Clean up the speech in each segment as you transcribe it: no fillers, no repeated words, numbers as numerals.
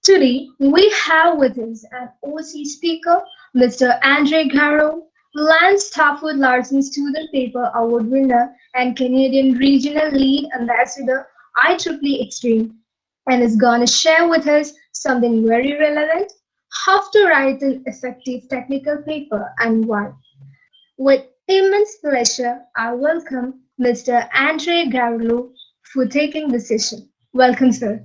Today, we have with us an OC speaker, Mr. Andrei Gavrilov, Lance Stafford Larson Student Paper Award winner and Canadian Regional Lead Ambassador IEEE and is going to share with us something very relevant, how to write an effective technical paper and why. With immense pleasure, I welcome Mr. Andrei Gavrilov for taking the session. Welcome, sir.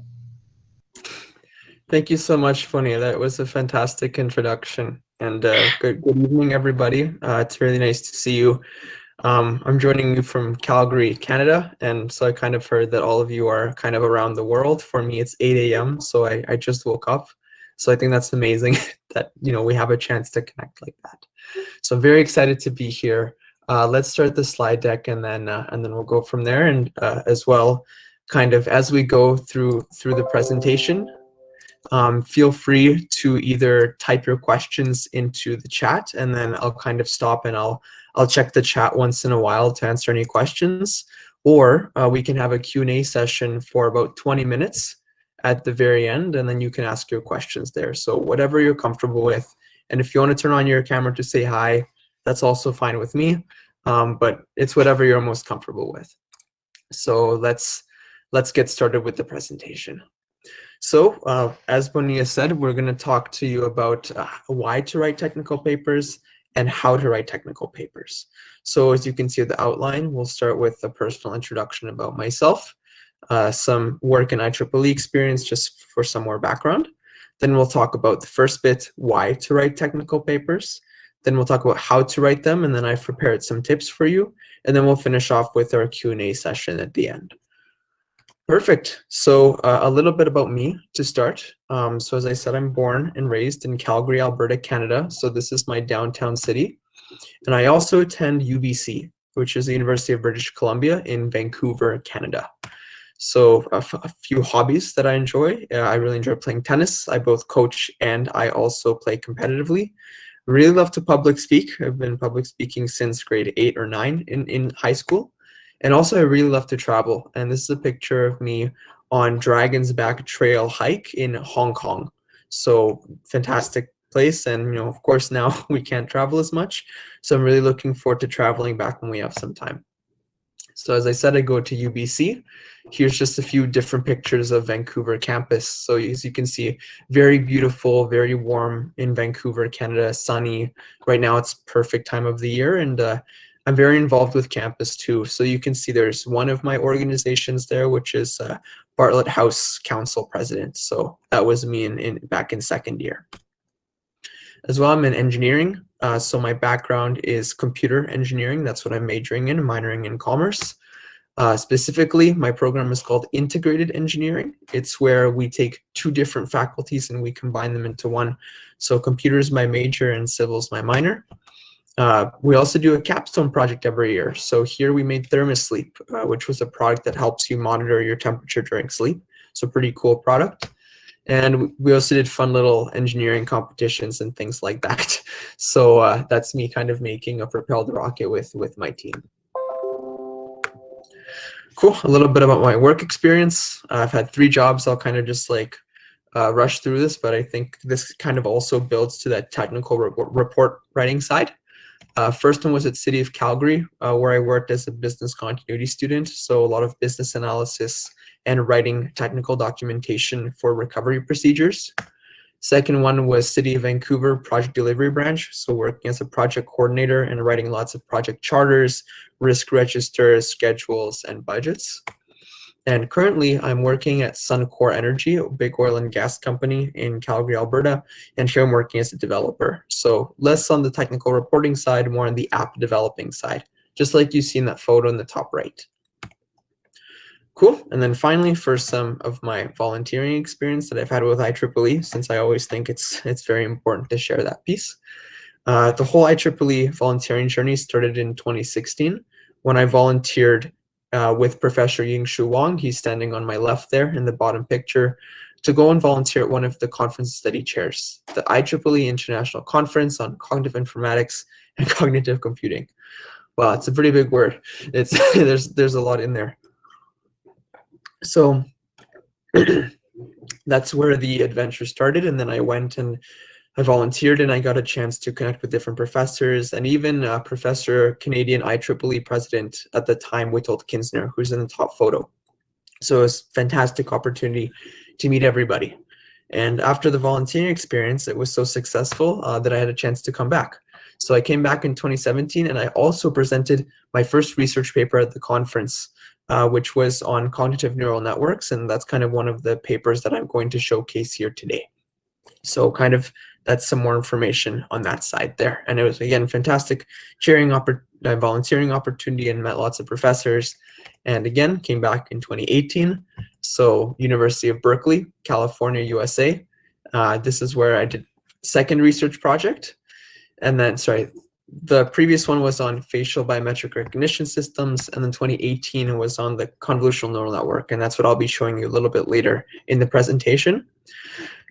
Thank you so much, Fonia. That was a fantastic introduction. And good evening, everybody. It's really nice to see you. I'm joining you from Calgary, Canada. And so I kind of heard that all of you are kind of around the world. For me, it's 8 a.m. So I just woke up. So I think that's amazing that, we have a chance to connect like that. So I'm very excited to be here. Let's start the slide deck and then we'll go from there. And as well, kind of as we go through the presentation, feel free to either type your questions into the chat and then I'll kind of stop and I'll check the chat once in a while to answer any questions, or we can have a Q&A session for about 20 minutes at the very end and then you can ask your questions there. So whatever you're comfortable with, and if you want to turn on your camera to say hi, that's also fine with me, but it's whatever you're most comfortable with. So let's get started with the presentation. So as Bonia said, we're going to talk to you about why to write technical papers and how to write technical papers. So as you can see the outline, we'll start with a personal introduction about myself, some work in IEEE experience just for some more background. Then we'll talk about the first bit, why to write technical papers. Then we'll talk about how to write them, and then I've prepared some tips for you. And then we'll finish off with our Q&A session at the end. Perfect. So a little bit about me to start. So as I said, I'm born and raised in Calgary, Alberta, Canada. So this is my downtown city. And I also attend UBC, which is the University of British Columbia in Vancouver, Canada. So a few hobbies that I enjoy. I really enjoy playing tennis. I both coach and I also play competitively. Really love to public speak. I've been public speaking since grade 8 or 9 in high school. And also I really love to travel. And this is a picture of me on Dragon's Back Trail hike in Hong Kong. So fantastic place. And of course now we can't travel as much. So I'm really looking forward to traveling back when we have some time. So as I said, I go to UBC. Here's just a few different pictures of Vancouver campus. So as you can see, very beautiful, very warm in Vancouver, Canada, sunny. Right now it's perfect time of the year. And I'm very involved with campus too. So you can see there's one of my organizations there, which is Bartlett House Council President. So that was me back in second year. As well, I'm in engineering. So my background is computer engineering. That's what I'm majoring in, minoring in commerce. Specifically, my program is called Integrated Engineering. It's where we take two different faculties and we combine them into one. So computer is my major and civil is my minor. We also do a capstone project every year. So here we made ThermoSleep, which was a product that helps you monitor your temperature during sleep. So pretty cool product. And we also did fun little engineering competitions and things like that. So that's me kind of making a propelled rocket with my team. Cool, a little bit about my work experience. I've had 3 jobs. I'll kind of just like rush through this, but I think this kind of also builds to that technical report writing side. First one was at City of Calgary, where I worked as a business continuity student. So a lot of business analysis and writing technical documentation for recovery procedures. Second one was City of Vancouver Project Delivery Branch. So working as a project coordinator and writing lots of project charters, risk registers, schedules, and budgets. And currently, I'm working at Suncor Energy, a big oil and gas company in Calgary, Alberta, and here I'm working as a developer. So less on the technical reporting side, more on the app developing side, just like you see in that photo in the top right. Cool. And then finally, for some of my volunteering experience that I've had with IEEE, since I always think it's very important to share that piece. The whole IEEE volunteering journey started in 2016 when I volunteered with Professor Ying-Shu Wang. He's standing on my left there in the bottom picture, to go and volunteer at one of the conference study chairs, the IEEE International Conference on Cognitive Informatics and Cognitive Computing. Wow, it's a pretty big word. It's there's a lot in there. So that's where the adventure started. And then I went and I volunteered, and I got a chance to connect with different professors, and even Professor Canadian IEEE president at the time, Witold Kinsner, who's in the top photo. So it was a fantastic opportunity to meet everybody. And after the volunteering experience, it was so successful that I had a chance to come back. So I came back in 2017, and I also presented my first research paper at the conference, which was on cognitive neural networks, and that's kind of one of the papers that I'm going to showcase here today. So kind of that's some more information on that side there. And it was, again, fantastic volunteering opportunity, and met lots of professors. And again, came back in 2018. So University of Berkeley, California, USA. This is where I did second research project. And then, sorry, the previous one was on facial biometric recognition systems. And then 2018 was on the convolutional neural network. And that's what I'll be showing you a little bit later in the presentation.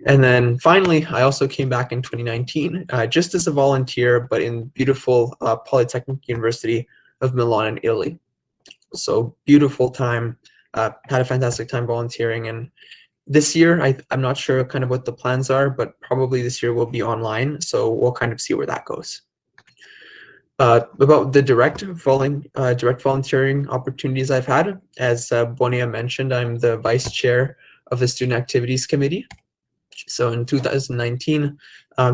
And then finally, I also came back in 2019, just as a volunteer, but in beautiful Polytechnic University of Milan in Italy. So beautiful time, had a fantastic time volunteering. And this year, I'm not sure kind of what the plans are, but probably this year will be online. So we'll kind of see where that goes. About the direct volunteering opportunities I've had, as Bonia mentioned, I'm the vice chair of the Student Activities Committee. So in 2019,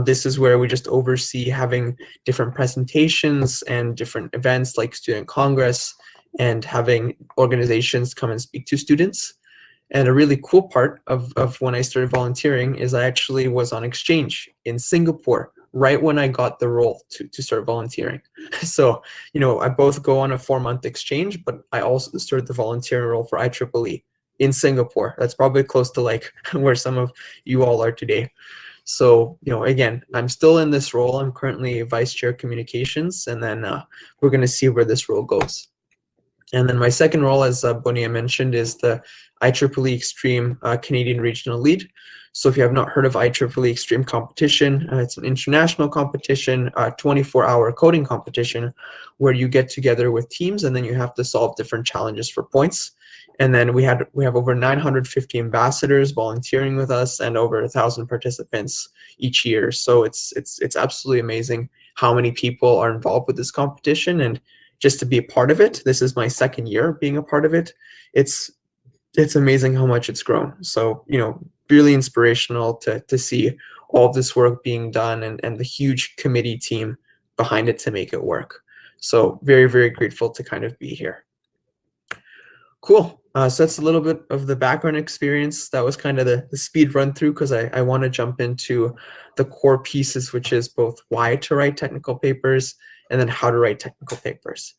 this is where we just oversee having different presentations and different events like Student Congress, and having organizations come and speak to students. And a really cool part of when I started volunteering is I actually was on exchange in Singapore right when I got the role to start volunteering. So, you know, I both go on a 4-month exchange, but I also started the volunteering role for IEEE in Singapore. That's probably close to like where some of you all are today. So, you know, again, I'm still in this role. I'm currently vice chair communications, and then we're going to see where this role goes. And then my second role, as Bonia mentioned, is the IEEEXtreme Canadian Regional Lead. So if you have not heard of IEEEXtreme competition, it's an international competition, 24-hour coding competition, where you get together with teams and then you have to solve different challenges for points. And then we have over 950 ambassadors volunteering with us, and over 1,000 participants each year. So it's absolutely amazing how many people are involved with this competition. And just to be a part of it, this is my second year being a part of it. It's amazing how much it's grown. So, you know, really inspirational to see all of this work being done, and the huge committee team behind it to make it work. So very, very grateful to kind of be here. Cool. So that's a little bit of the background experience. That was kind of the speed run through, because I want to jump into the core pieces, which is both why to write technical papers and then how to write technical papers.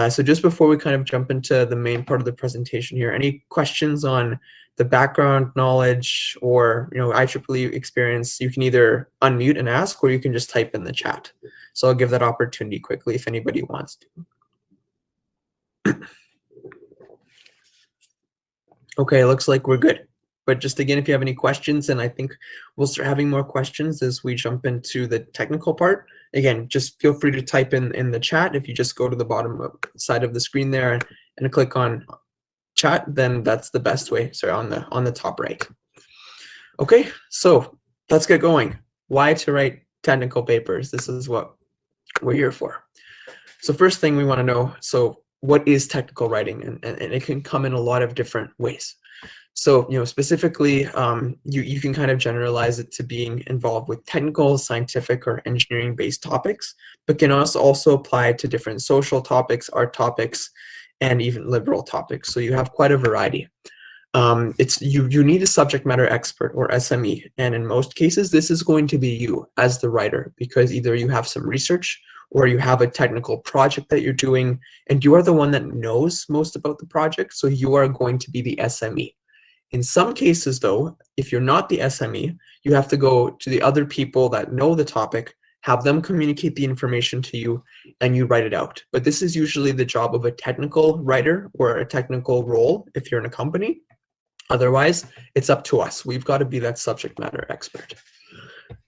So just before we kind of jump into the main part of the presentation here, any questions on the background knowledge or, you know, IEEE experience? You can either unmute and ask, or you can just type in the chat. So I'll give that opportunity quickly if anybody wants to. Okay, looks like we're good. But just again, if you have any questions, and I think we'll start having more questions as we jump into the technical part. Again, just feel free to type in the chat. If you just go to the bottom side of the screen there and click on chat, then that's the best way. Sorry, on the top right. Okay, so let's get going. Why to write technical papers? This is what we're here for. So first thing we want to know, so what is technical writing? And it can come in a lot of different ways. So, you know, specifically, you can kind of generalize it to being involved with technical, scientific, or engineering-based topics, but can also apply to different social topics, art topics, and even liberal topics. So you have quite a variety. You need a subject matter expert, or SME, and in most cases, this is going to be you as the writer, because either you have some research or you have a technical project that you're doing, and you are the one that knows most about the project, so you are going to be the SME. In some cases, though, if you're not the SME, you have to go to the other people that know the topic, have them communicate the information to you, and you write it out. But this is usually the job of a technical writer or a technical role if you're in a company. Otherwise, it's up to us. We've got to be that subject matter expert.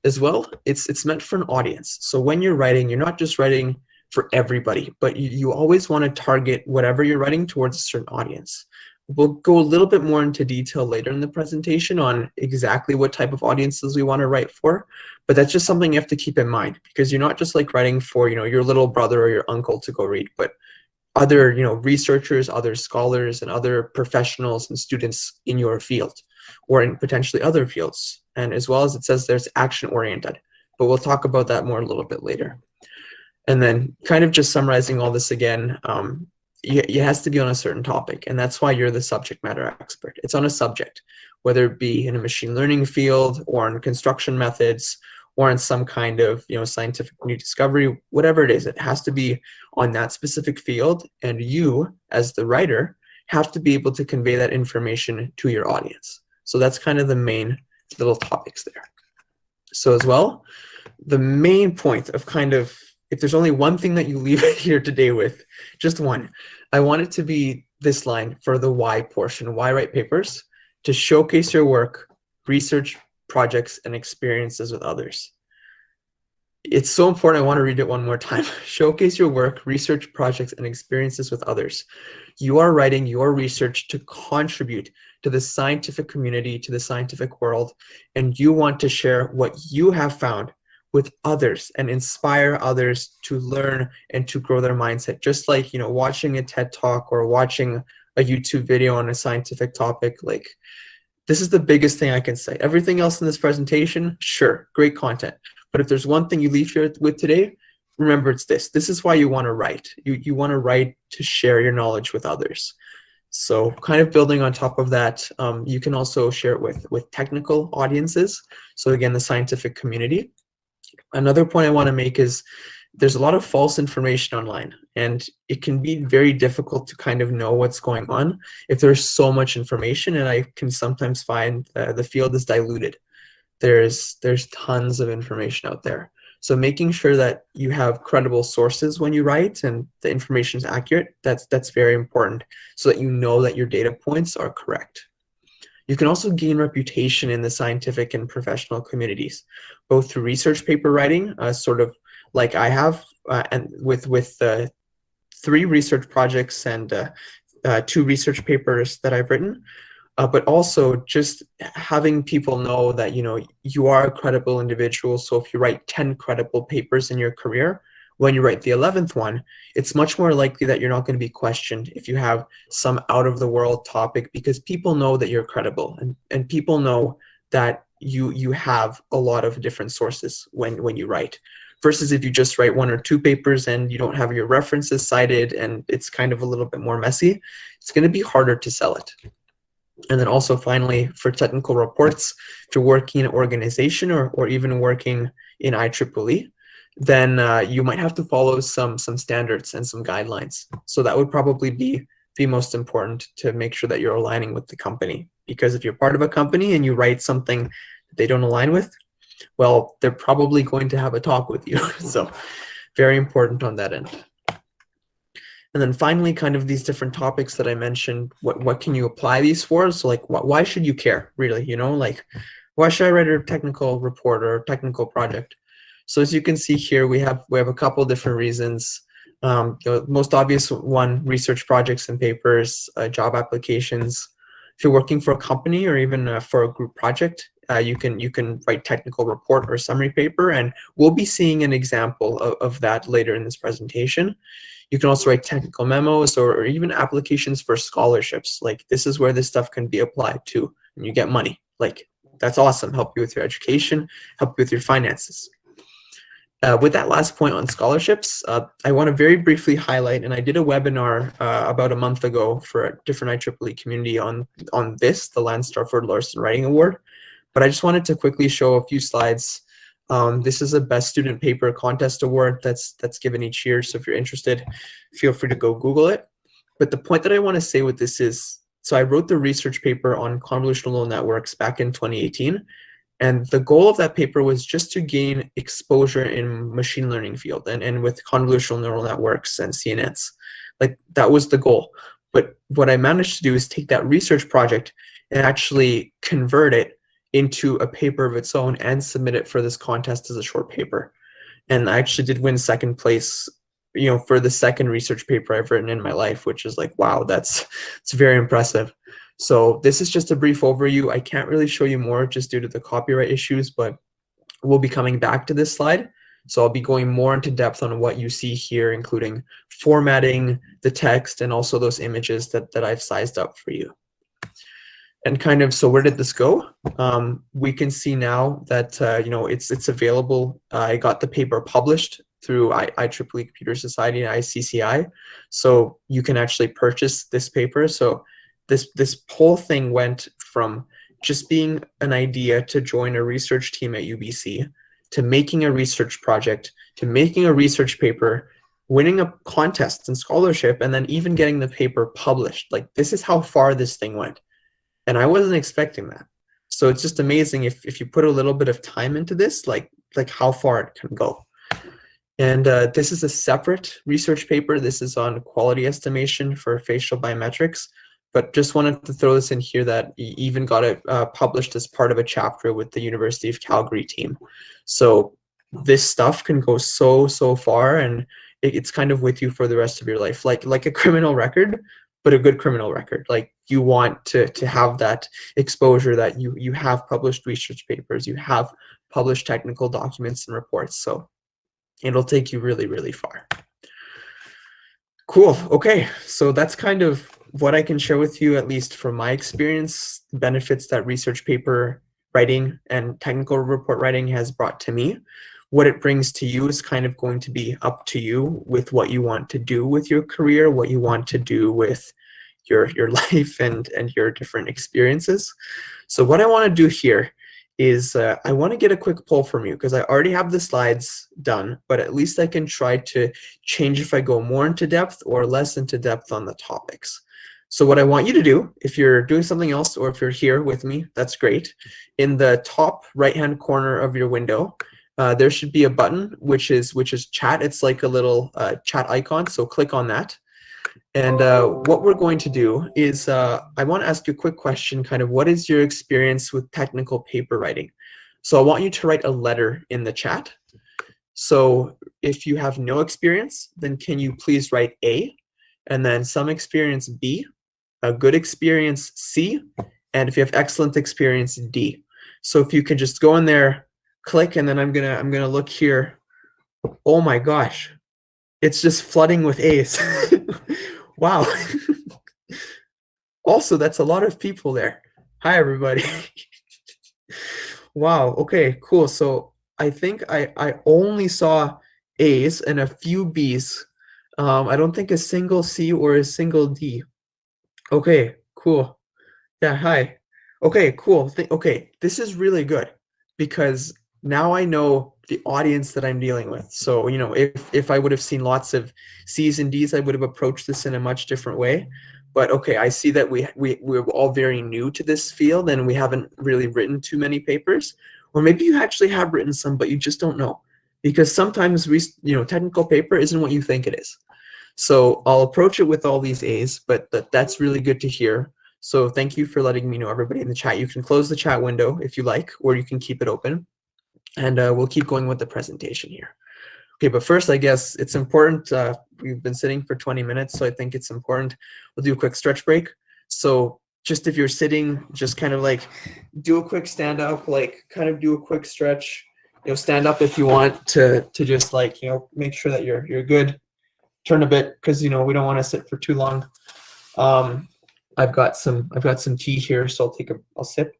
As well, it's meant for an audience. So when you're writing, you're not just writing for everybody, but you always want to target whatever you're writing towards a certain audience. we'll go a little bit more into detail later in the presentation on exactly what type of audiences we want to write for, but that's just something you have to keep in mind, because you're not just like writing for, you know, your little brother or your uncle to go read, but other, you know, researchers, other scholars, and other professionals and students in your field or in potentially other fields. And as well as it says there's action oriented, but we'll talk about that more a little bit later. And then kind of just summarizing all this again, it has to be on a certain topic, and that's why you're the subject matter expert. It's on a subject, whether it be in a machine learning field or in construction methods or in some kind of, you know, scientific new discovery, whatever it is, it has to be on that specific field, and you, as the writer, have to be able to convey that information to your audience. So that's kind of the main little topics there. So as well, the main point of kind of, if there's only one thing that you leave here today with, just one, I want it to be this line for the why portion. Why write papers? To showcase your work, research projects, and experiences with others. It's so important. I want to read it one more time. Showcase your work, research projects, and experiences with others. You are writing your research to contribute to the scientific community, to the scientific world, and you want to share what you have found with others and inspire others to learn and to grow their mindset. Just like, you know, watching a TED Talk or watching a YouTube video on a scientific topic, like, this is the biggest thing I can say. Everything else in this presentation, sure, great content. But if there's one thing you leave here with today, remember it's this. This is why you want to write. You want to write to share your knowledge with others. So kind of building on top of that, you can also share it with technical audiences. So again, the scientific community. Another point I want to make is there's a lot of false information online, and it can be very difficult to kind of know what's going on if there's so much information, and I can sometimes find the field is diluted. There's tons of information out there. So making sure that you have credible sources when you write and the information is accurate, that's very important, so that you know that your data points are correct. You can also gain reputation in the scientific and professional communities, both through research paper writing, sort of like I have, and with 3 research projects and 2 research papers that I've written, but also just having people know that, you know, you are a credible individual. So if you write 10 credible papers in your career, when you write the 11th one, it's much more likely that you're not going to be questioned if you have some out-of-the-world topic, because people know that you're credible, and people know that you have a lot of different sources when you write. Versus if you just write 1 or 2 papers and you don't have your references cited and it's kind of a little bit more messy, it's going to be harder to sell it. And then also finally, for technical reports, if you're working in an organization or even working in IEEE, then you might have to follow some standards and some guidelines. So that would probably be the most important, to make sure that you're aligning with the company. Because if you're part of a company and you write something that they don't align with, well, they're probably going to have a talk with you. So very important on that end. And then finally, kind of these different topics that I mentioned, what can you apply these for? So like, why should you care, really? You know, like, why should I write a technical report or a technical project? So as you can see here, we have a couple different reasons. The most obvious one, research projects and papers, job applications. If you're working for a company or even for a group project, you can write technical report or summary paper, and we'll be seeing an example of that later in this presentation. You can also write technical memos or even applications for scholarships. Like, this is where this stuff can be applied to, and you get money. Like, that's awesome. Help you with your education, help you with your finances. With that last point on scholarships, I want to very briefly highlight, and I did a webinar about a month ago for a different IEEE community on this, the Lance Stafford Larson Writing Award. But I just wanted to quickly show a few slides. This is a Best Student Paper Contest Award that's given each year. So if you're interested, feel free to go Google it. But the point that I want to say with this is, so I wrote the research paper on convolutional neural networks back in 2018. And the goal of that paper was just to gain exposure in machine learning field and with convolutional neural networks and CNNs. Like, that was the goal. But what I managed to do is take that research project and actually convert it into a paper of its own and submit it for this contest as a short paper. And I actually did win second place for the second research paper I've written in my life, which is like, wow, it's very impressive. So this is just a brief overview. I can't really show you more just due to the copyright issues, but we'll be coming back to this slide. So I'll be going more into depth on what you see here, including formatting the text and also those images that I've sized up for you. And kind of, so where did this go? We can see now that, it's available. I got the paper published through IEEE Computer Society and ICCI. So you can actually purchase this paper. So this whole thing went from just being an idea to join a research team at UBC, to making a research project, to making a research paper, winning a contest and scholarship, and then even getting the paper published. Like, this is how far this thing went. And I wasn't expecting that. So it's just amazing if you put a little bit of time into this, like how far it can go. And this is a separate research paper. This is on quality estimation for facial biometrics. But just wanted to throw this in here that you even got it published as part of a chapter with the University of Calgary team. So this stuff can go so far, and it's kind of with you for the rest of your life, like a criminal record, but a good criminal record. Like, you want to have that exposure that you have published research papers, you have published technical documents and reports. So it'll take you really far. Cool. Okay, so that's kind of what I can share with you, at least from my experience, the benefits that research paper writing and technical report writing has brought to me. What it brings to you is kind of going to be up to you with what you want to do with your career, what you want to do with your life and your different experiences. So what I want to do here is I want to get a quick poll from you, because I already have the slides done, but at least I can try to change if I go more into depth or less into depth on the topics. So what I want you to do, if you're doing something else or if you're here with me, that's great. In the top right-hand corner of your window, there should be a button which is chat. It's like a little chat icon, so click on that. And what we're going to do is I want to ask you a quick question, kind of what is your experience with technical paper writing? So I want you to write a letter in the chat. So if you have no experience, then can you please write A, and then some experience B, a good experience C, and if you have excellent experience D. So if you can just go in there, click, and then I'm gonna look here. Oh my gosh, it's just flooding with A's. Wow. Also, that's a lot of people there. Hi, everybody. Wow. Okay, cool. So I think I only saw A's and a few B's. I don't think a single C or a single D. Okay, cool. Yeah, hi. Okay, cool. Okay, this is really good, because now I know the audience that I'm dealing with. So, if I would have seen lots of C's and D's, I would have approached this in a much different way. But okay, I see that we're all very new to this field and we haven't really written too many papers. Or maybe you actually have written some, but you just don't know. Because sometimes technical paper isn't what you think it is. So I'll approach it with all these A's, but that's really good to hear. So thank you for letting me know, everybody in the chat. You can close the chat window if you like, or you can keep it open. And we'll keep going with the presentation here. Okay, but first, I guess it's important. We've been sitting for 20 minutes, so I think it's important. We'll do a quick stretch break. So just if you're sitting, just kind of like do a quick stand up, like kind of do a quick stretch. Stand up if you want to just like, make sure that you're good. Turn a bit, because we don't want to sit for too long. I've got some tea here, so I'll sip.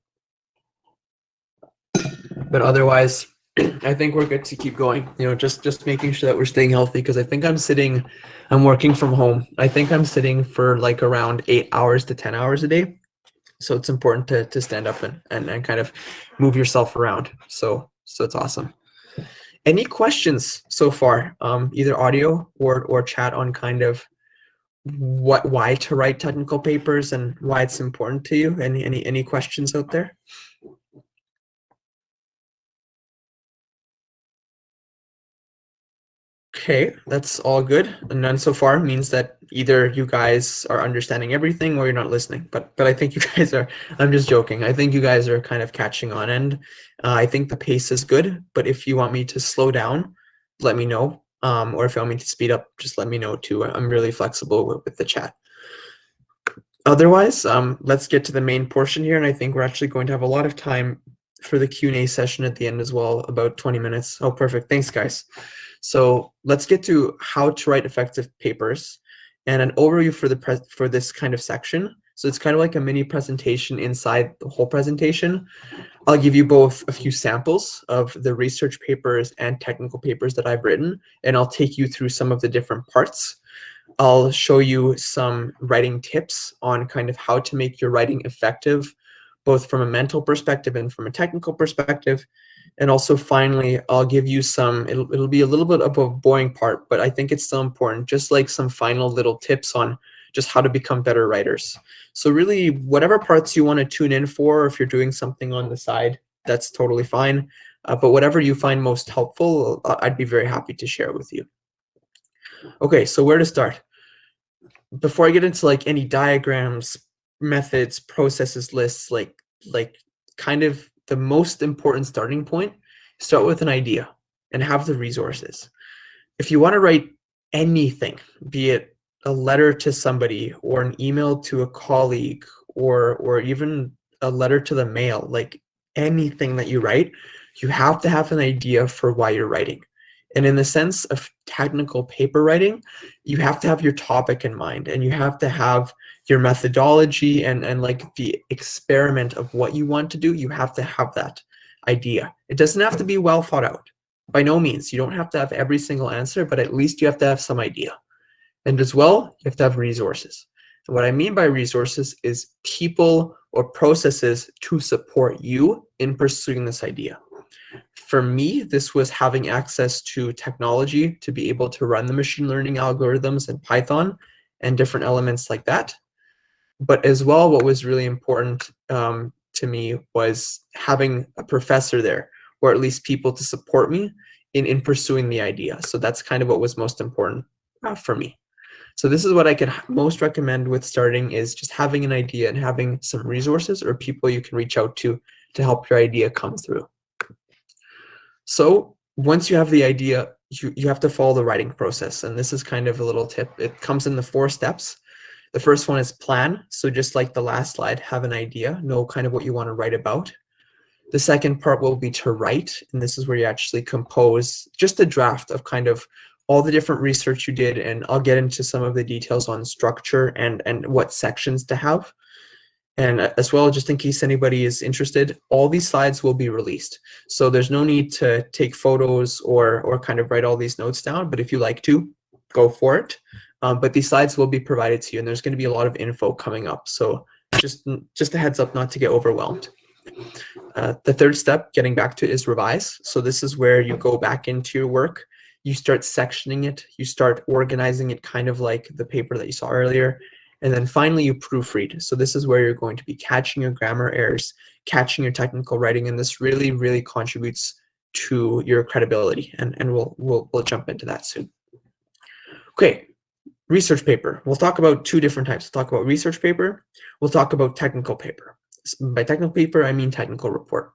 But otherwise, I think we're good to keep going. Just making sure that we're staying healthy, because I think I'm working from home. I think I'm sitting for like around 8 hours to 10 hours a day. So it's important to stand up and kind of move yourself around. So it's awesome. Any questions so far, either audio or chat, on kind of why to write technical papers and why it's important to you? Any questions out there? Okay, that's all good. And none so far means that either you guys are understanding everything or you're not listening. But I think you guys are. I'm just joking. I think you guys are kind of catching on, and I think the pace is good. But if you want me to slow down, let me know. or if you want me to speed up, just let me know too. I'm really flexible with the chat. Otherwise, let's get to the main portion here, and I think we're actually going to have a lot of time for the Q&A session at the end as well, about 20 minutes. Oh, perfect. Thanks, guys. So let's get to how to write effective papers and an overview for this kind of section. So it's kind of like a mini presentation inside the whole presentation. I'll give you both a few samples of the research papers and technical papers that I've written, and I'll take you through some of the different parts. I'll show you some writing tips on kind of how to make your writing effective, both from a mental perspective and from a technical perspective. And also finally, I'll give you some, it'll be a little bit of a boring part, but I think it's still important, just like some final little tips on just how to become better writers. So really, whatever parts you want to tune in for, or if you're doing something on the side, that's totally fine. But whatever you find most helpful, I'd be very happy to share with you. Okay, so where to start? Before I get into like any diagrams, methods, processes, lists, like kind of the most important starting point, start with an idea and have the resources. If you want to write anything, be it a letter to somebody or an email to a colleague or even a letter to the mail, like anything that you write, you have to have an idea for why you're writing. And in the sense of technical paper writing, you have to have your topic in mind, and you have to have your methodology and like the experiment of what you want to do. You have to have that idea. It doesn't have to be well thought out. By no means. You don't have to have every single answer, but at least you have to have some idea. And as well, you have to have resources. And what I mean by resources is people or processes to support you in pursuing this idea. For me, this was having access to technology to be able to run the machine learning algorithms in Python and different elements like that. But as well, what was really important to me was having a professor there, or at least people to support me in pursuing the idea. So that's kind of what was most important for me. So this is what I could most recommend with starting, is just having an idea and having some resources or people you can reach out to help your idea come through. So once you have the idea, you have to follow the writing process. And this is kind of a little tip. It comes in the 4 steps. The first one is plan. So just like the last slide, have an idea, know kind of what you want to write about. The second part will be to write. And this is where you actually compose just a draft of kind of all the different research you did. And I'll get into some of the details on structure and what sections to have. And as well, just in case anybody is interested, all these slides will be released. So there's no need to take photos or kind of write all these notes down. But if you like to, go for it. But these slides will be provided to you, and there's going to be a lot of info coming up. So just a heads up not to get overwhelmed. The third step, getting back to, is revise. So this is where you go back into your work. You start sectioning it. You start organizing it kind of like the paper that you saw earlier. And then finally, you proofread. So this is where you're going to be catching your grammar errors, catching your technical writing, and this really, really contributes to your credibility. And we'll jump into that soon. Okay, research paper. We'll talk about 2 different types. We'll talk about research paper. We'll talk about technical paper. By technical paper, I mean technical report.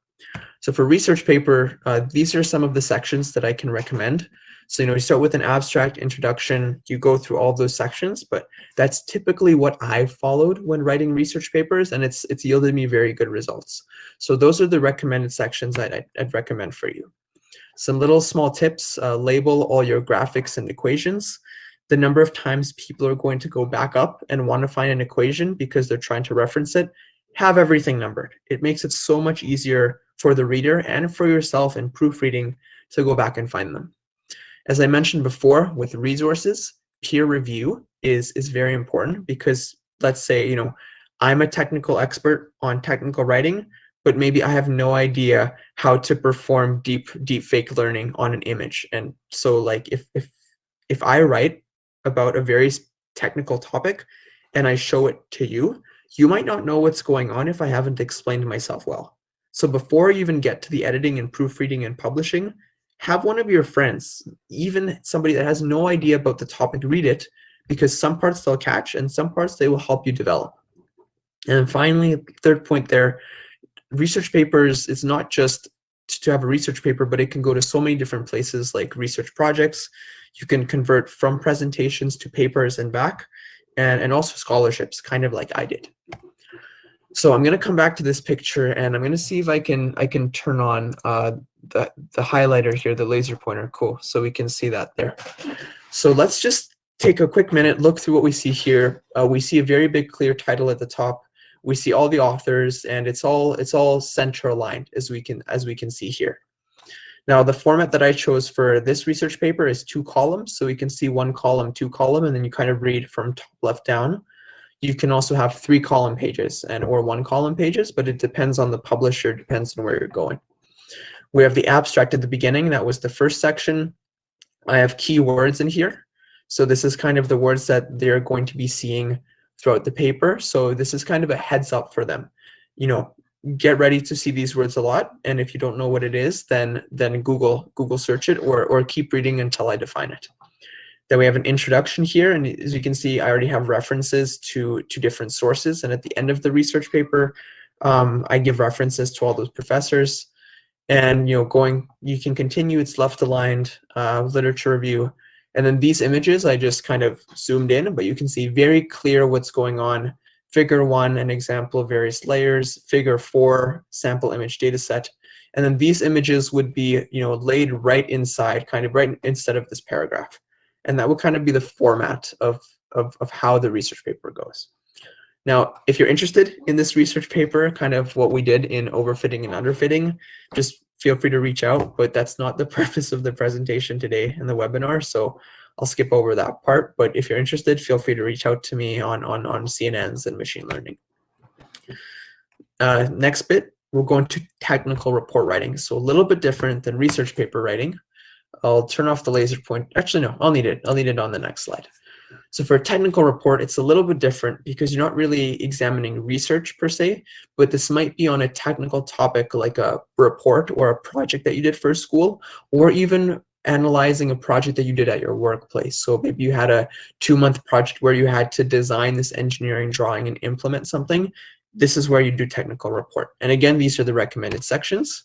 So for research paper, these are some of the sections that I can recommend. So, you start with an abstract, introduction, you go through all those sections, but that's typically what I've followed when writing research papers, and it's yielded me very good results. So those are the recommended sections I'd recommend for you. Some little small tips, label all your graphics and equations. The number of times people are going to go back up and want to find an equation because they're trying to reference it, have everything numbered. It makes it so much easier for the reader and for yourself in proofreading to go back and find them. As I mentioned before, with resources, peer review is very important because, let's say, I'm a technical expert on technical writing, but maybe I have no idea how to perform deep fake learning on an image. And so like if I write about a very technical topic and I show it to you, you might not know what's going on if I haven't explained myself well. So before you even get to the editing and proofreading and publishing, have one of your friends, even somebody that has no idea about the topic, read it, because some parts they'll catch and some parts they will help you develop. And finally, third point there, research papers, it's not just to have a research paper, but it can go to so many different places like research projects. You can convert from presentations to papers and back, and also scholarships, kind of like I did. So I'm going to come back to this picture, and I'm going to see if I can turn on the highlighter here, the laser pointer. Cool. So we can see that there. So let's just take a quick minute, look through what we see here. We see a very big clear title at the top. We see all the authors, and it's all center aligned, as we can see here. Now, the format that I chose for this research paper is 2 columns. So we can see 1 column, 2 column, and then you kind of read from top left down. You can also have 3 column pages or 1 column pages, but it depends on the publisher, depends on where you're going. We have the abstract at the beginning. That was the first section. I have keywords in here. So this is kind of the words that they're going to be seeing throughout the paper. So this is kind of a heads up for them. You know, get ready to see these words a lot. And if you don't know what it is, then Google search it or keep reading until I define it. Then we have an introduction here, and as you can see, I already have references to different sources. And at the end of the research paper, I give references to all those professors. And you can continue. It's left aligned, literature review, and then these images I just kind of zoomed in, but you can see very clear what's going on. Figure 1, an example of various layers. Figure 4, sample image data set. And then these images would be laid right inside, kind of right instead of this paragraph. And that would kind of be the format of how the research paper goes. Now, if you're interested in this research paper, kind of what we did in overfitting and underfitting, just feel free to reach out, but that's not the purpose of the presentation today in the webinar, so I'll skip over that part. But if you're interested, feel free to reach out to me on CNNs and machine learning. Next bit, we're going to technical report writing. So a little bit different than research paper writing. I'll turn off the laser point. Actually, no, I'll need it on the next slide. So for a technical report, it's a little bit different because you're not really examining research per se, but this might be on a technical topic like a report or a project that you did for school, or even analyzing a project that you did at your workplace. So maybe you had a 2-month project where you had to design this engineering drawing and implement something. This is where you do technical report. And again, these are the recommended sections.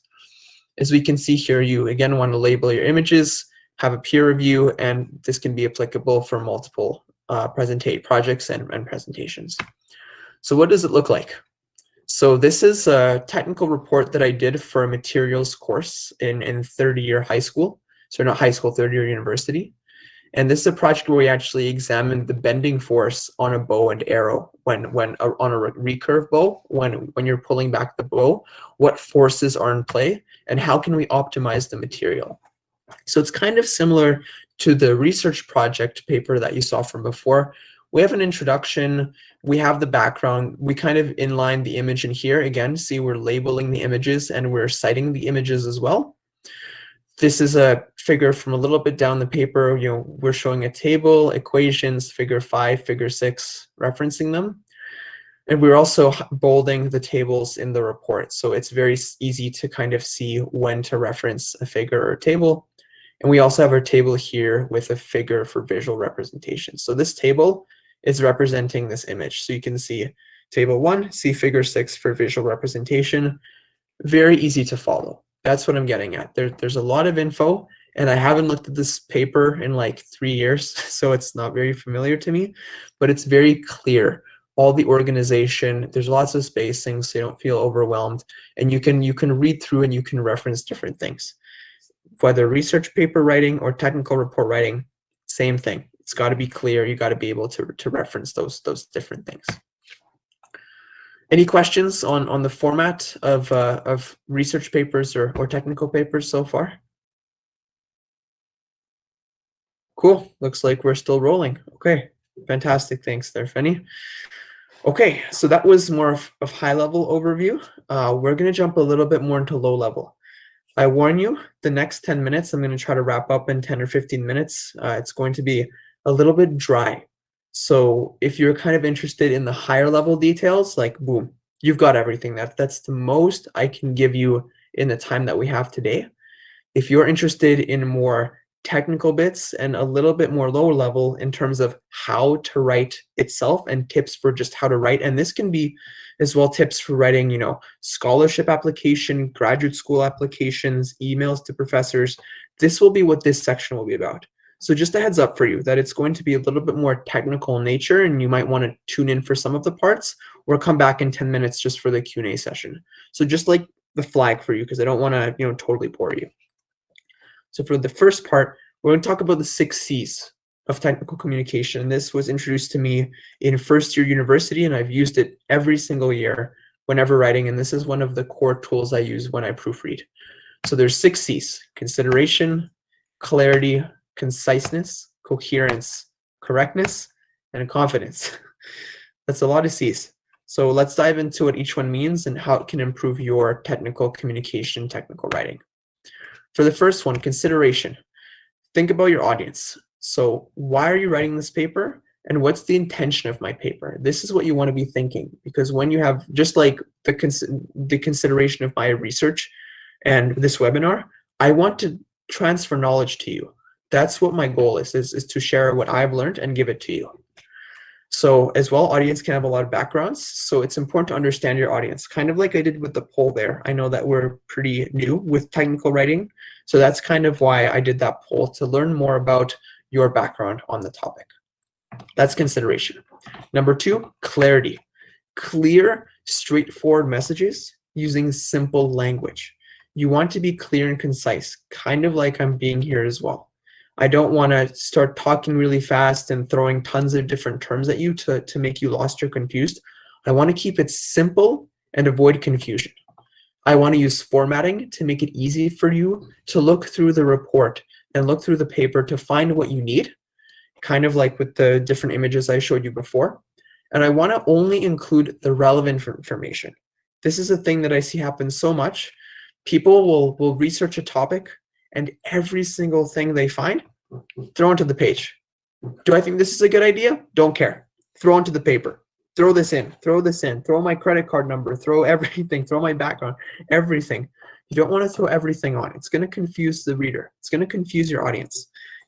As we can see here, you again want to label your images, have a peer review, and this can be applicable for multiple projects and presentations. So what does it look like? So this is a technical report that I did for a materials course in third-year high school. So not high school, third-year university. And this is a project where we actually examined the bending force on a bow and arrow on a recurve bow, when you're pulling back the bow, what forces are in play, and how can we optimize the material. So it's kind of similar to the research project paper that you saw from before. We have an introduction, we have the background, we kind of inline the image in here. Again, see, we're labeling the images and we're citing the images as well. This is a figure from a little bit down the paper. We're showing a table, equations, figure 5, figure 6, referencing them. And we're also bolding the tables in the report. So it's very easy to kind of see when to reference a figure or a table. And we also have our table here with a figure for visual representation. So this table is representing this image. So you can see table 1, see figure 6 for visual representation. Very easy to follow. That's what I'm getting at. There's a lot of info, and I haven't looked at this paper in like 3 years, so it's not very familiar to me, but it's very clear. All the organization, there's lots of spacing, so you don't feel overwhelmed, and you can read through and you can reference different things. Whether research paper writing or technical report writing, same thing. It's got to be clear. You got to be able to reference those different things. Any questions on the format of research papers or technical papers so far? Cool. Looks like we're still rolling. Okay. Fantastic. Thanks there, Fenny. Okay, so that was more of high-level overview. We're going to jump a little bit more into low-level. I warn you, the next 10 minutes, I'm going to try to wrap up in 10 or 15 minutes. It's going to be a little bit dry. So if you're kind of interested in the higher level details, like boom, you've got everything. That's the most I can give you in the time that we have today. If you're interested in more technical bits and a little bit more lower level in terms of how to write itself and tips for just how to write, and this can be as well tips for writing, scholarship application, graduate school applications, emails to professors, this will be what this section will be about. So just a heads up for you that it's going to be a little bit more technical in nature, and you might want to tune in for some of the parts or come back in 10 minutes just for the Q&A session. So just like the flag for you, because I don't want to, totally bore you. So for the first part, we're going to talk about the 6 C's of technical communication. This was introduced to me in first year university, and I've used it every single year whenever writing, and this is one of the core tools I use when I proofread. So there's 6 C's: consideration, clarity, conciseness, coherence, correctness, and confidence. That's a lot of C's. So let's dive into what each one means and how it can improve your technical communication, technical writing. For the first one, consideration. Think about your audience. So why are you writing this paper? And what's the intention of my paper? This is what you want to be thinking, because when you have, just like the consideration of my research and this webinar, I want to transfer knowledge to you. That's what my goal is to share what I've learned and give it to you. So as well, audience can have a lot of backgrounds, so it's important to understand your audience, kind of like I did with the poll there. I know that we're pretty new with technical writing, so that's kind of why I did that poll, to learn more about your background on the topic. That's consideration. Number 2, clarity. Clear, straightforward messages using simple language. You want to be clear and concise, kind of like I'm being here as well. I don't want to start talking really fast and throwing tons of different terms at you to make you lost or confused. I want to keep it simple and avoid confusion. I want to use formatting to make it easy for you to look through the report and look through the paper to find what you need, kind of like with the different images I showed you before. And I want to only include the relevant information. This is a thing that I see happen so much. People will research a topic, and every single thing they find, throw onto the page. Do I think this is a good idea? Don't care. Throw onto the paper. Throw this in, throw my credit card number, throw everything, throw my background, everything. You don't want to throw everything on. It's going to confuse the reader. It's going to confuse your audience.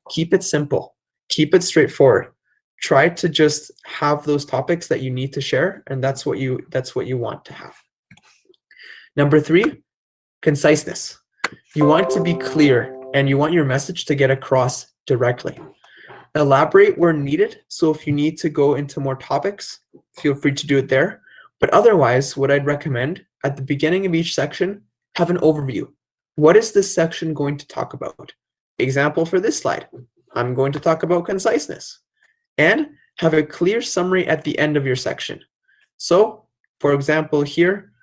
Keep it simple. Keep it straightforward. Try to just have those topics that you need to share, and that's what you want to have. Number 3, conciseness. You want to be clear, and you want your message to get across directly. Elaborate where needed, so if you need to go into more topics, feel free to do it there. But otherwise, what I'd recommend at the beginning of each section, have an overview. What is this section going to talk about? Example for this slide, I'm going to talk about conciseness. And have a clear summary at the end of your section. So, for example here,